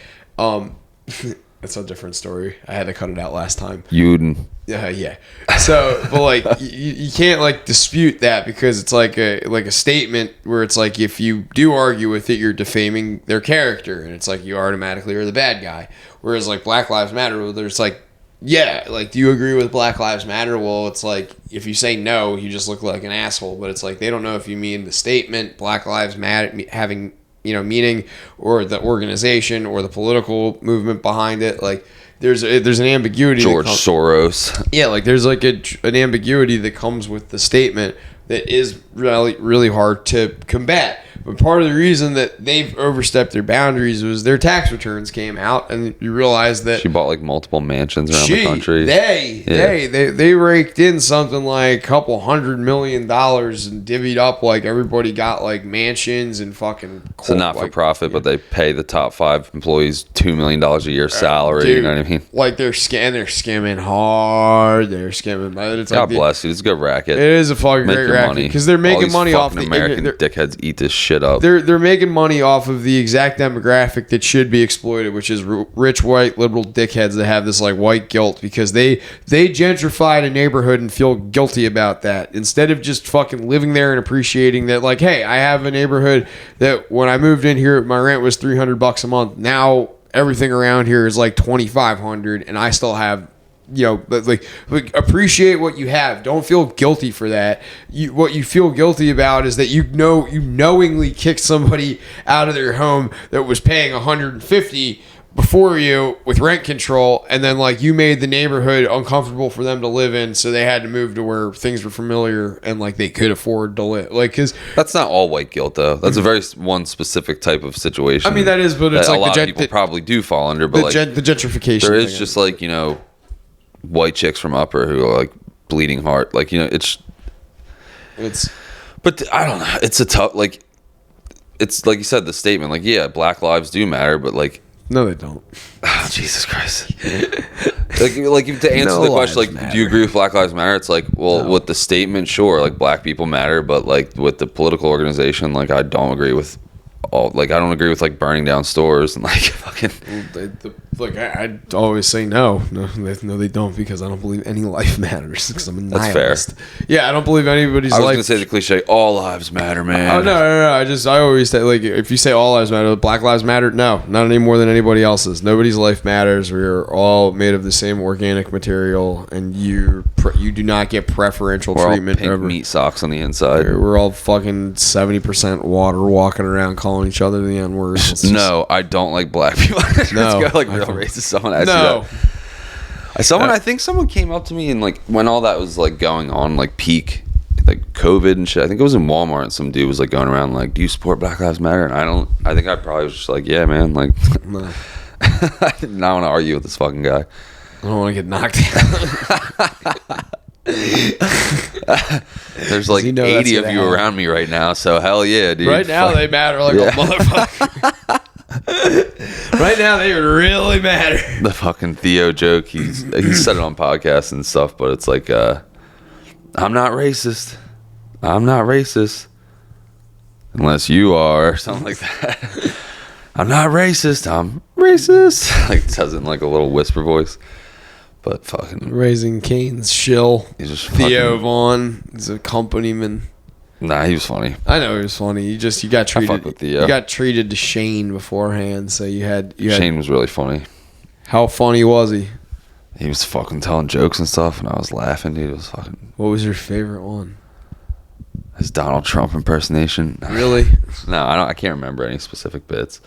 it's a different story. I had to cut it out last time. Juden. Yeah. So, but like, you can't like dispute that, because it's like a statement where it's like if you do argue with it, you're defaming their character, and it's like you automatically are the bad guy. Whereas like Black Lives Matter, there's like, yeah, like, do you agree with Black Lives Matter? Well, it's like if you say no, you just look like an asshole. But it's like they don't know if you mean the statement Black Lives Matter having, you know, meaning, or the organization or the political movement behind it. Like there's an ambiguity. George Soros. Yeah, like there's like an ambiguity that comes with the statement that is really, really hard to combat. But part of the reason that they've overstepped their boundaries was their tax returns came out, and you realize that she bought like multiple mansions around the country. They raked in something like a couple $100 million and divvied up, like everybody got like mansions and fucking. It's a not for profit, but they pay the top 5 employees $2 million a year salary. Dude, you know what I mean? Like they're skimming hard. They're skimming. It's God bless you. It's a good racket. It is a fucking great racket, because they're making money off the American dickheads eat this shit up. They're making money off of the exact demographic that should be exploited, which is rich white liberal dickheads that have this like white guilt because they gentrified a neighborhood and feel guilty about that, instead of just fucking living there and appreciating that, like, hey, I have a neighborhood that when I moved in here my rent was $300 a month. Now everything around here is like $2,500, and I still have, you know, like appreciate what you have. Don't feel guilty for that. What you feel guilty about is that you knowingly kicked somebody out of their home that was paying $150 before you with rent control, and then like you made the neighborhood uncomfortable for them to live in, so they had to move to where things were familiar and like they could afford to live. Like, because that's not all white guilt though. That's a very one specific type of situation. I mean, that is, but it's like a lot of people probably do fall under. But the gentrification. There is just like, you know, white chicks from Upper who are like bleeding heart, like, you know, it's but I don't know, it's a tough, like, it's like you said, the statement, like, yeah, Black lives do matter, but like, no, they don't. Oh, Jesus Christ. like to answer the question, like, matter. Do you agree with Black Lives Matter? It's like, well, no. With the statement, sure, like, black people matter, but like with the political organization, like, I don't agree with all like I don't agree with like burning down stores and like fucking. I always say no, they don't, because I don't believe any life matters. Because I'm a nihilist. That's fair. Yeah, I don't believe anybody's I was life. gonna say the cliche, all lives matter, man. Oh no. I always say, like, if you say all lives matter, Black Lives Matter, no, not any more than anybody else's. Nobody's life matters. We're all made of the same organic material, and you do not get preferential We're treatment all pink over meat socks on the inside. We're all fucking 70% water, walking around calling each other the N-word. No, I don't like black people. No, Let's go like real racist. Someone asked no. me that. I think someone came up to me and like when all that was like going on, like peak, like COVID and shit. I think it was in Walmart and some dude was like going around like, "Do you support Black Lives Matter?" And I think I probably was just like, "Yeah, man." Like, No. I did not want to argue with this fucking guy. I don't want to get knocked out. There's like 80 of you around me right now, so hell yeah, dude. Right now they matter like a motherfucker. Right now they really matter. The fucking Theo joke, he said it on podcasts and stuff, but it's like, I'm not racist. I'm not racist. Unless you are, or something like that. I'm not racist. I'm racist. Like, it says it in like a little whisper voice. But fucking Raising Cane's shill. He's just Theo fucking, Vaughn. He's a companyman. Nah, he was funny. I know he was funny. You got treated. fuck with Theo. You got treated to Shane beforehand, so you had. Shane was really funny. How funny was he? He was fucking telling jokes and stuff, and I was laughing, dude. It was fucking. What was your favorite one? His Donald Trump impersonation. Really? No, I can't remember any specific bits.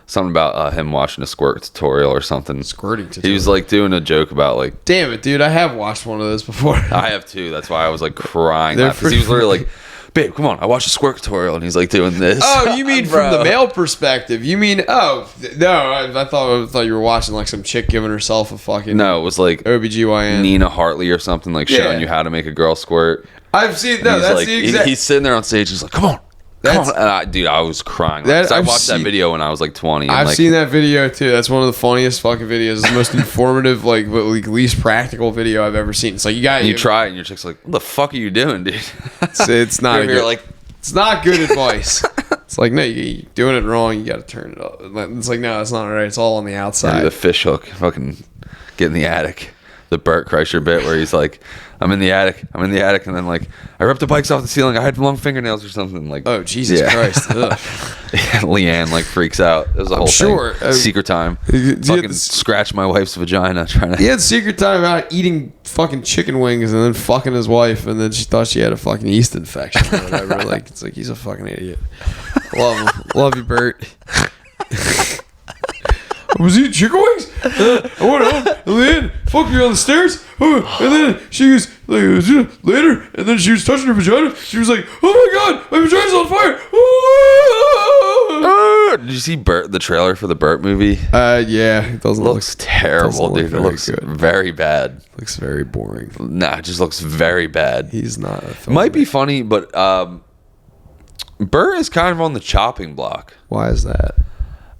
Something about him watching a squirt tutorial or something. Squirting tutorial. He was like doing a joke about like. Damn it, dude! I have watched one of those before. I have too. That's why I was like crying. They're Because he was literally like, "Babe, come on! I watched a squirt tutorial," and he's like doing this. Oh, you mean from the male perspective? You mean no? I thought you were watching like some chick giving herself a fucking No, it was like OBGYN. Nina Hartley or something, like showing you how to make a girl squirt. I've seen And no. he's That's like, the exact. he's sitting there on stage. He's like, "Come on." That's- And I was crying. That- I I've watched that seen- video when I was like 20. I've like, seen that video too. That's one of the funniest fucking videos. It's the most informative, like least practical video I've ever seen. It's like you try it and your chick's like, "What the fuck are you doing, dude?" It's not. You're like, it's not good advice. It's like, no, you're doing it wrong. You got to turn it up. It's like, no, it's not right. It's all on the outside. the fish hook, fucking get in the attic. The Bert Kreischer bit where he's like, I'm in the attic, and then like I ripped the bikes off the ceiling. I had long fingernails or something. Like, Oh, Jesus Christ. Ugh. Leanne like freaks out. It was a whole sure. thing. Secret time. Fucking scratch my wife's vagina trying to. He had secret time about eating fucking chicken wings and then fucking his wife, and then she thought she had a fucking yeast infection or whatever. Like, it's like, he's a fucking idiot. Love him. Love you, Bert. I was eating chicken wings. I went home and then fucked me on the stairs. And then she was like, later, and then she was touching her vagina. She was like, "Oh my god, my vagina's on fire!" Did you see Bert, the trailer for the Bert movie? Yeah, it doesn't Looks terrible, dude. It very looks good. very bad. Looks very boring. Nah, it just looks very bad. He's not a filmmaker. Might be funny, but Bert is kind of on the chopping block. Why is that?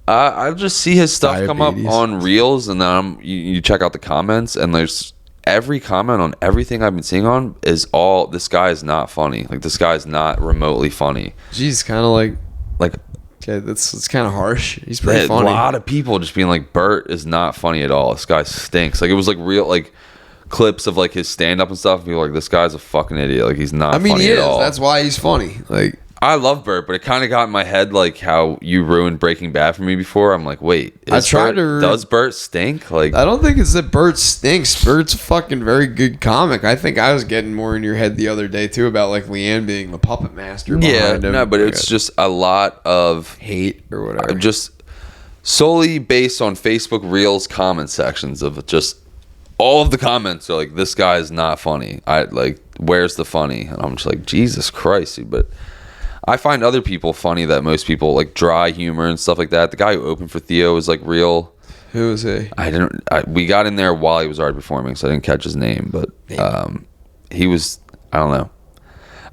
I just see his stuff come up Diabetes. on Reels, and then you check out the comments, and there's every comment on everything I've been seeing on is all, this guy is not funny. Like, this guy is not remotely funny. Jeez, kind of like, Like, okay, it's kind of harsh. He's pretty a funny. lot of people just being like, Bert is not funny at all. This guy stinks. Like, it was like real, like, clips of like his stand-up and stuff, and people were like, this guy's a fucking idiot. Like, he's not funny he at is. all. That's why he's funny. Like, I love Bert, but it kind of got in my head like how you ruined Breaking Bad for me before. I'm like, wait, does Bert stink? Like, I don't think it's that Bert stinks. Bert's a fucking very good comic. I think I was getting more in your head the other day too about like Leanne being the puppet master behind him. No, but it's just a lot of hate or whatever. just solely based on Facebook Reels comment sections of just all of the comments are like, this guy is not funny. I like, where's the funny? And I'm just like, Jesus Christ, dude. But I find other people funny that most people like, dry humor and stuff like that. The guy who opened for Theo is like real. Who is he? We got in there while he was already performing, so I didn't catch his name. But he was, I don't know.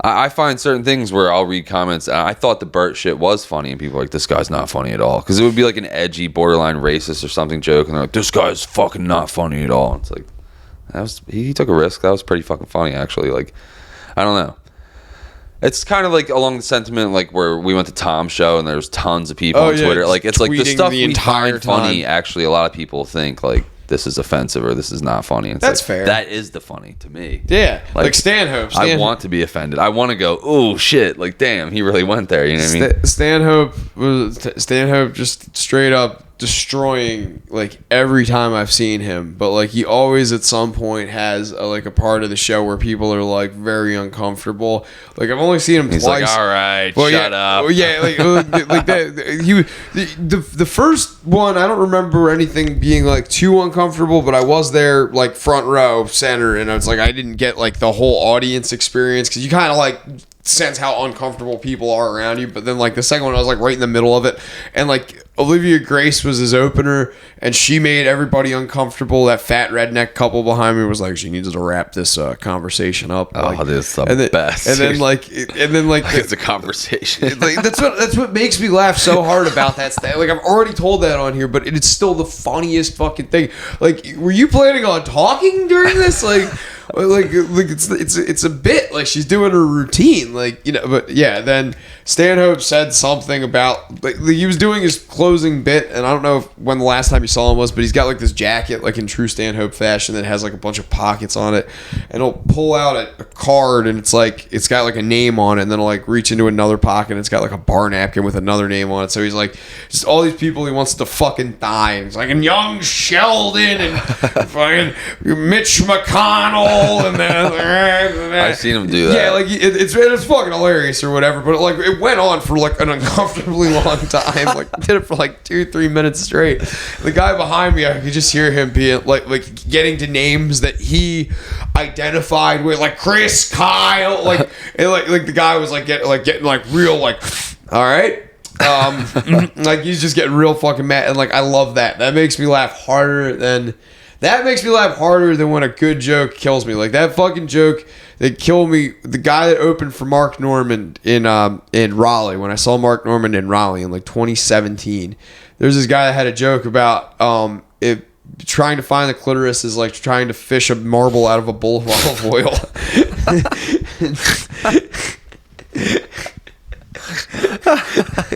I find certain things where I'll read comments. And I thought the Bert shit was funny, and people are like, this guy's not funny at all. Because it would be like an edgy, borderline racist or something joke, and they're like, this guy's fucking not funny at all. And it's like, he took a risk. That was pretty fucking funny, actually. Like, I don't know. It's kind of like along the sentiment like where we went to Tom's show and there's tons of people on Twitter. Like it's like the stuff we find funny. Actually, a lot of people think like this is offensive or this is not funny. It's That's like, fair. That is the funny to me. Yeah, like Stanhope. I want to be offended. I want to go, oh shit, like damn, he really went there. You know what I mean? Stanhope just straight up destroying like every time I've seen him, but like he always at some point has like a part of the show where people are like very uncomfortable. Like I've only seen him twice. He's like, all right, shut up. Well, yeah, like that. The first one, I don't remember anything being like too uncomfortable, but I was there like front row center, and I was like, I didn't get like the whole audience experience because you kind of like sense how uncomfortable people are around you. But then like the second one, I was like right in the middle of it, and like Olivia Grace was his opener, and she made everybody uncomfortable. That fat redneck couple behind me was like, she needs to wrap this conversation up. Oh, like, this is the best. And then like it's a conversation. Like that's what makes me laugh so hard about that stuff. Like I've already told that on here, but it's still the funniest fucking thing. Like, were you planning on talking during this? Like it's a bit like she's doing her routine, like, you know. But yeah, then Stanhope said something about like he was doing his closing bit, and I don't know when the last time you saw him was, but he's got like this jacket like in true Stanhope fashion that has like a bunch of pockets on it, and he'll pull out a card and it's like it's got like a name on it, and then he'll like reach into another pocket and it's got like a bar napkin with another name on it. So he's like just all these people he wants to fucking die, and he's like, and young Sheldon and fucking Mitch McConnell. And then I've seen him do that. Yeah, like it's fucking hilarious or whatever. But like it went on for like an uncomfortably long time. Like did it for like 2-3 minutes straight. The guy behind me, I could just hear him being like getting to names that he identified with, like Chris Kyle, like and like the guy was like getting like real like, all right. Like he's just getting real fucking mad, and like I love that. That makes me laugh harder than when a good joke kills me. Like that fucking joke that killed me. The guy that opened for Mark Norman in Raleigh, when I saw Mark Norman in Raleigh in like 2017, there's this guy that had a joke about trying to find the clitoris is like trying to fish a marble out of a bowl of olive oil.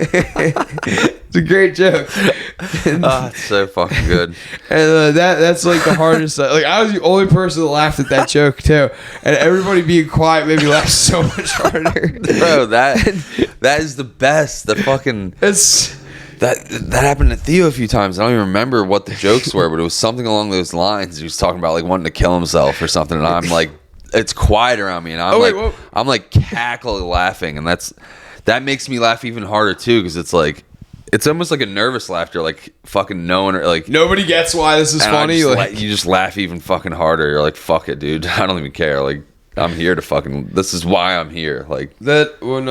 It's a great joke. It's so fucking good. And that's like the hardest. Like I was the only person that laughed at that joke too, and everybody being quiet made me laugh so much harder. Bro, that is the best. The fucking that happened to Theo a few times. I don't even remember what the jokes were, but it was something along those lines. He was talking about like wanting to kill himself or something, and I'm like, it's quiet around me, and I'm like cackling laughing, and that makes me laugh even harder too, because it's like it's almost like a nervous laughter, like fucking knowing or like nobody gets why this is funny. You just laugh even fucking harder. You're like, fuck it, dude. I don't even care. Like I'm here to fucking. This is why I'm here. Like that when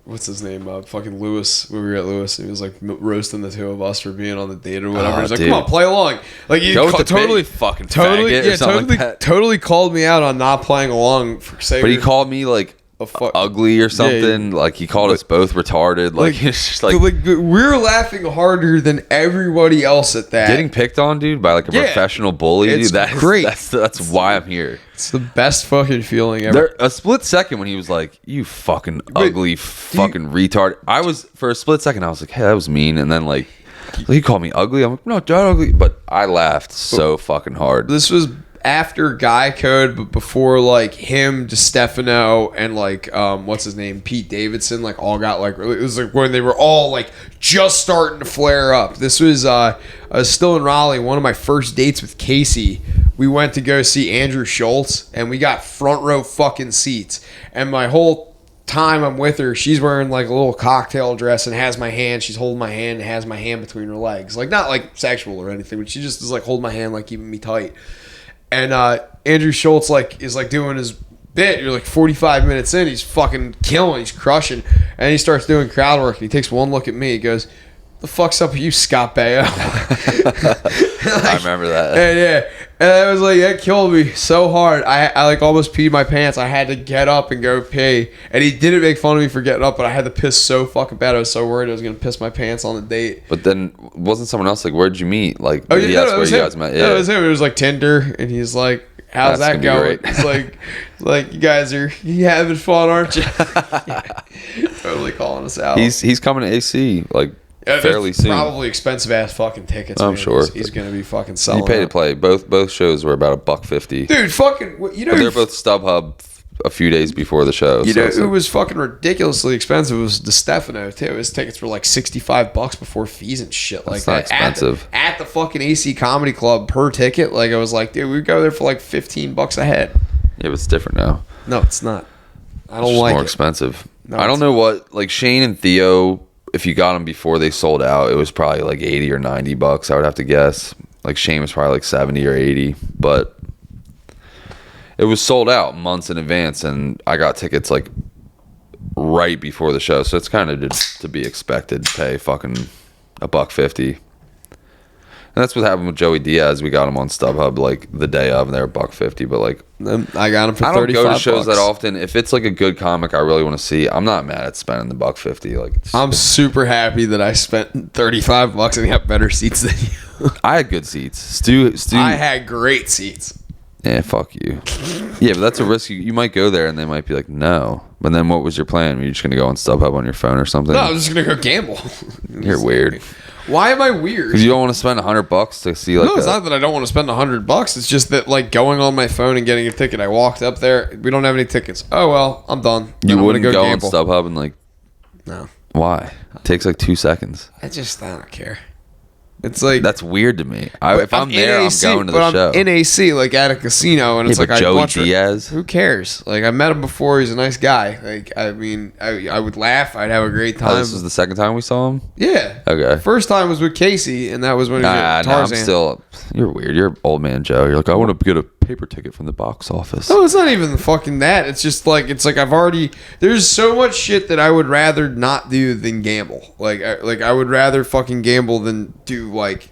what's his name? Fucking Lewis. We were at Lewis, and he was like roasting the two of us for being on the date or whatever. He's like, come on, play along. Like you totally fucking faggot or something like that. Totally called me out on not playing along for saying. But he called me like ugly or something. Yeah. Like he called us both retarded. Like it's just like we're laughing harder than everybody else at that. Getting picked on, dude, by like a professional bully. Dude, that's great. That's why I'm here. It's the best fucking feeling ever. A split second when he was like, "You fucking ugly fucking retard." I was for a split second. I was like, "Hey, that was mean." And then like he called me ugly. I'm like, "No, not ugly," but I laughed so fucking hard. This was after Guy Code, but before like him, DeStefano, and like what's his name, Pete Davidson, like all got like, it was like when they were all like just starting to flare up. This was I was still in Raleigh. One of my first dates with Casey, we went to go see Andrew Schultz, and we got front row fucking seats. And my whole time I'm with her, she's wearing like a little cocktail dress and has my hand. She's holding my hand and has my hand between her legs, like not like sexual or anything, but she just is like holding my hand, like keeping me tight. And Andrew Schultz like is like doing his bit. You're like 45 minutes in, he's fucking killing, he's crushing, and he starts doing crowd work. And he takes one look at me. He goes, "The fuck's up with you, Scott Baio?" I remember that. And yeah, and I was like, that killed me so hard. I like almost peed my pants. I had to get up and go pee. And he didn't make fun of me for getting up, but I had to piss so fucking bad. I was so worried I was gonna piss my pants on the date. But then wasn't someone else like, where'd you meet? Like, that's where you guys met. Yeah, it was him. It was like Tinder, and he's like, How's That's that gonna be going? great. It's like you guys are having fun, aren't you? Totally calling us out. He's coming to AC like fairly soon. Probably expensive ass fucking tickets. I'm man. sure. He's gonna be fucking selling. You pay to out. play. Both shows were about $1.50. Dude. Fucking, you know, But they're both StubHub a few days before the show. You so know, it's it like- was fucking ridiculously expensive. It was DeStefano too. His tickets were like $65 before fees and shit like That's not that. expensive. At the fucking AC Comedy Club per ticket. Like I was like, dude, we go there for like $15 a head. yeah, but it's different now. No, it's not. I It's don't just like more it. expensive. No, I don't it's- know what like Shane and Theo. If you got them before they sold out, it was probably like $80 or $90. I would have to guess. Like Shane was probably like 70 or 80, but it was sold out months in advance, and I got tickets like right before the show, so it's kind of to be expected. Pay fucking $1.50. And that's what happened with Joey Diaz. We got him on StubHub like the day of, and they were $1.50. But like, I got him for I don't $35. go to shows that often. If it's like a good comic I really want to see, I'm not mad at spending the $1.50. Like, I'm super happy that I spent $35 and got better seats than you. I had good seats. Stu, I had great seats. yeah, fuck you. Yeah, but that's a risk. You might go there and they might be like, no. But then what was your plan? Were you just gonna go on StubHub on your phone or something? No, I was just gonna go gamble. You're weird. Why am I weird? Because you don't want to spend $100 to see like. No, it's not that I don't want to spend $100. It's just that like going on my phone and getting a ticket. I walked up there. We don't have any tickets. Oh well, I'm done. Then You I'm wouldn't gonna go gamble. on StubHub and like. No, Why? It takes like 2 seconds. I don't care. It's like That's weird to me. If I'm in there, AC, I'm going to but the show. I'm in AC, like at a casino, and it's Yeah, like but I Joey watch it. Diaz? Who cares? Like I met him before. He's a nice guy. Like I mean, I would laugh. I'd have a great time. Oh, this was the second time we saw him? Yeah. Okay. First time was with Casey, and that was when he was at Nah, I'm Tarzan. still. You're weird. You're old man Joe. You're like, I want to get a paper ticket from the box office. No, it's not even fucking that. It's just like I've already. There's so much shit that I would rather not do than gamble. Like I would rather fucking gamble than do like.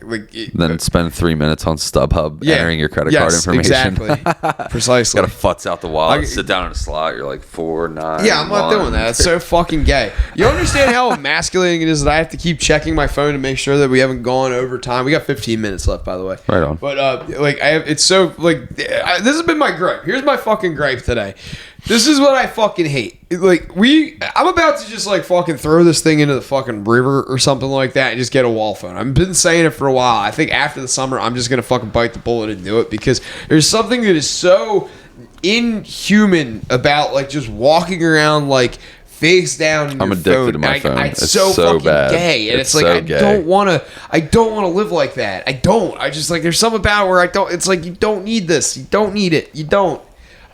Then spend 3 minutes on StubHub entering your credit card information. Exactly. Precisely. Got to futz out the wallet, I- sit down in a slot. You're like 4, 9. Yeah, I'm not doing that. It's so fucking gay. You understand how emasculating it is that I have to keep checking my phone to make sure that we haven't gone over time. We got 15 minutes left, by the way. Right on. But like, it's so like, this has been my gripe. Here's my fucking gripe today. This is what I fucking hate. Like I'm about to just like fucking throw this thing into the fucking river or something like that and just get a wall phone. I've been saying it for a while. I think after the summer, I'm just gonna fucking bite the bullet and do it because there's something that is so inhuman about like just walking around like face down in I'm your addicted phone. to my phone. It's It's so so fucking bad. gay, and It's it's like so I gay. don't want to live like that. I just like there's something about it where I don't. It's like you don't need this. You don't need it. You don't.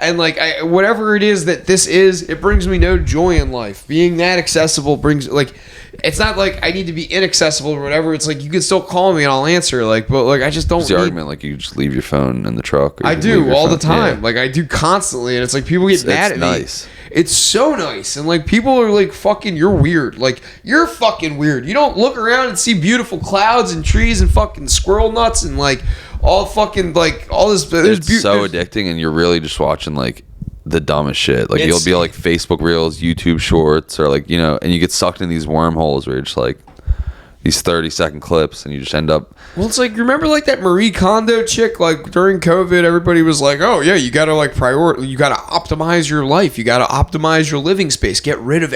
And like whatever it is that this is, it brings me no joy in life. Being that accessible brings like, it's not like I need to be inaccessible or whatever. It's like you can still call me and I'll answer. Like, but like I just don't. What's the need, argument? Like you just leave your phone in the truck? Or I you leave do your all the phone- time. Yeah. Like I do constantly, and it's like people get mad at me. nice. It's so nice, and like people are like, "Fucking, you're weird." Like you're fucking weird. You don't look around and see beautiful clouds and trees and fucking squirrel nuts and like all fucking like all this. It's so addicting, and you're really just watching like the dumbest shit. Like you'll be like Facebook Reels, YouTube Shorts, or like and you get sucked in these wormholes where you're just like these 30-second clips, and you just end up. Well, it's like remember like that Marie Kondo chick. Like during COVID, everybody was like, "Oh yeah, you gotta like you gotta optimize your life. You gotta optimize your living space. Get rid of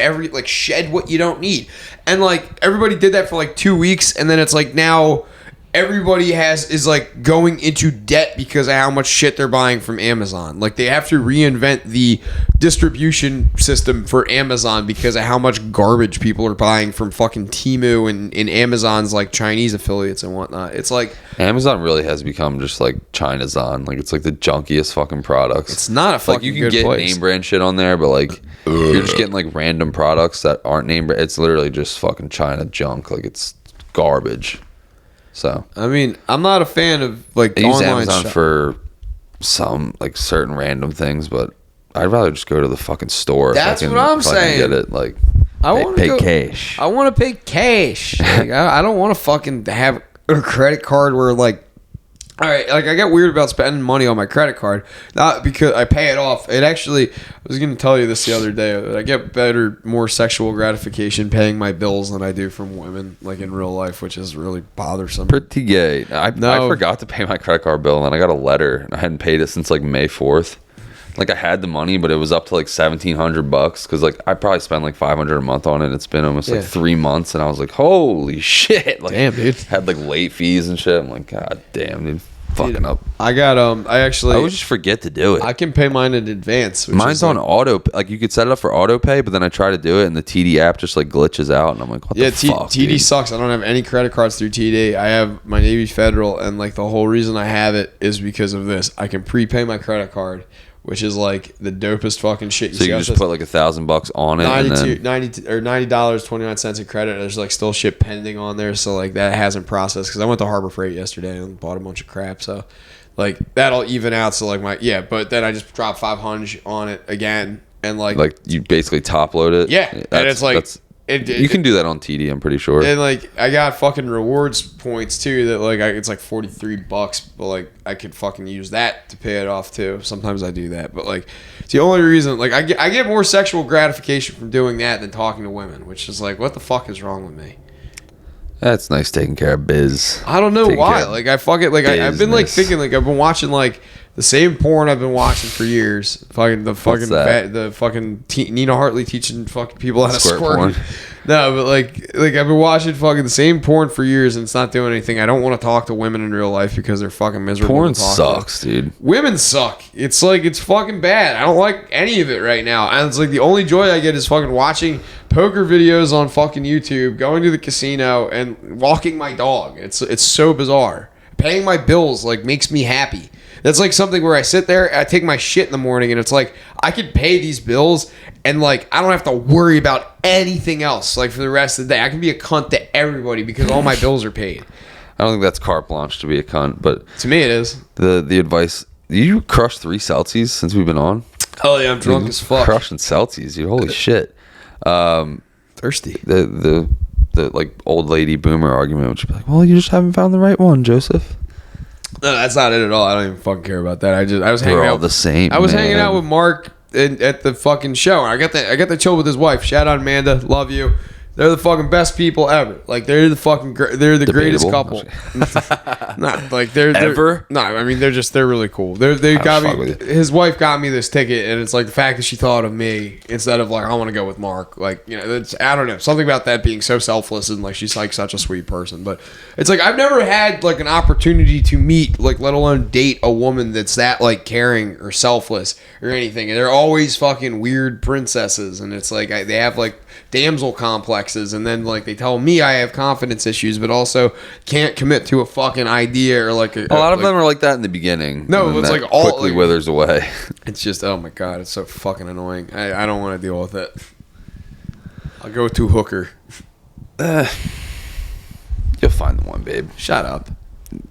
shed what you don't need." And like everybody did that for like 2 weeks, and then it's like now. Everybody is like going into debt because of how much shit they're buying from Amazon. Like they have to reinvent the distribution system for Amazon because of how much garbage people are buying from fucking Temu and Amazon's like Chinese affiliates and whatnot. It's like Amazon really has become just like China's on. Like it's like the junkiest fucking products. it's not a fucking like you can good get place. name brand shit on there, but like you're just getting like random products that aren't name brand. It's literally just fucking China junk. Like it's garbage. So I mean, I'm not a fan of like I use online Amazon shop. for some like certain random things, but I'd rather just go to the fucking store. That's if I can, what I'm if I can saying. Get it like I pay, want pay to cash. I want to pay cash. Like, I don't want to fucking have a credit card where like all right, like I get weird about spending money on my credit card, not because I pay it off. It actually, I was going to tell you this the other day, that I get better, more sexual gratification paying my bills than I do from women, like in real life, which is really bothersome. Pretty gay. I forgot to pay my credit card bill, and then I got a letter, and I hadn't paid it since like May 4th. Like I had the money, but it was up to like $1,700 because like I probably spend like $500 a month on it. It's been almost like 3 months, and I was like, holy shit! Like, damn, dude. Had like late fees and shit. I'm like, god damn, dude, fucking up. I got I would just forget to do it. I can pay mine in advance. Mine's on auto. Like you could set it up for auto pay, but then I try to do it, and the TD app just like glitches out, and I'm like, what the fuck? TD dude? sucks. I don't have any credit cards through TD. I have my Navy Federal, and like the whole reason I have it is because of this. I can prepay my credit card, which is like the dopest fucking shit. So you can just put like $1,000 on it. $90.29 in credit. There's like still shit pending on there, so like that hasn't processed because I went to Harbor Freight yesterday and bought a bunch of crap. So like that'll even out. So like but then I just dropped $500 on it again, and like you basically top load it. Yeah, and it's like. You can do that on TD, I'm pretty sure. And like I got fucking rewards points too that like it's like $43, but like I could fucking use that to pay it off too. Sometimes I do that, but like it's the only reason. Like I get more sexual gratification from doing that than talking to women, which is like, what the fuck is wrong with me? That's nice taking care of biz. I don't know why. Like I fuck it. Like I've been like thinking like I've been watching like the same porn I've been watching for years. The fucking Nina Hartley teaching fucking people how to squirt. No, but like I've been watching fucking the same porn for years and it's not doing anything. I don't want to talk to women in real life because they're fucking miserable. Porn sucks, dude. Women suck. It's like it's fucking bad. I don't like any of it right now. And it's like the only joy I get is fucking watching poker videos on fucking YouTube, going to the casino, and walking my dog. It's so bizarre. Paying my bills like makes me happy. That's like something where I sit there, I take my shit in the morning, and it's like I could pay these bills, and like I don't have to worry about anything else. Like for the rest of the day, I can be a cunt to everybody because all my bills are paid. I don't think that's carte blanche to be a cunt, but to me it is. The advice. You crushed 3 Celsius since we've been on. Oh yeah, I'm drunk as fuck. Crushing Celsius, dude. Holy shit. Thirsty. The like old lady boomer argument, which would be like, well, you just haven't found the right one, Joseph. No, that's not it at all. I don't even fucking care about that. I was hanging out the same. I was hanging out with Mark at the fucking show. I got to chill with his wife. Shout out Amanda, love you. They're the fucking best people ever. Like they're the greatest couple. Not like they're ever. No, I mean they're really cool. They got me. His wife got me this ticket, and it's like the fact that she thought of me instead of like I want to go with Mark. Like it's I don't know, something about that being so selfless and like she's like such a sweet person. But it's like I've never had like an opportunity to meet like let alone date a woman that's that like caring or selfless or anything. And they're always fucking weird princesses, and it's like they have like damsel complexes, and then like they tell me I have confidence issues, but also can't commit to a fucking idea or like a lot of them are like that in the beginning. No, it's like all quickly withers away. It's just oh my god, it's so fucking annoying. I don't want to deal with it. I'll go to hooker. You'll find the one, babe. Shut up.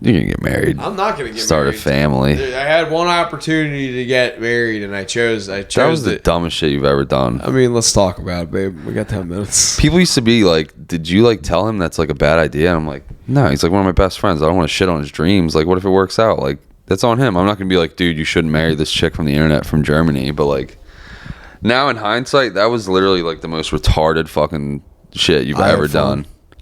You're gonna get married. I'm not gonna get start married. Start a family. I had one opportunity to get married, and I chose. That was the dumbest shit you've ever done. I mean, let's talk about it, babe. We got 10 minutes. People used to be like, "Did you like tell him that's like a bad idea?" And I'm like, "No, he's like one of my best friends. I don't want to shit on his dreams. Like, what if it works out? Like, that's on him. I'm not gonna be like, dude, you shouldn't marry this chick from the internet from Germany." But like, now in hindsight, that was literally like the most retarded fucking shit you've ever done.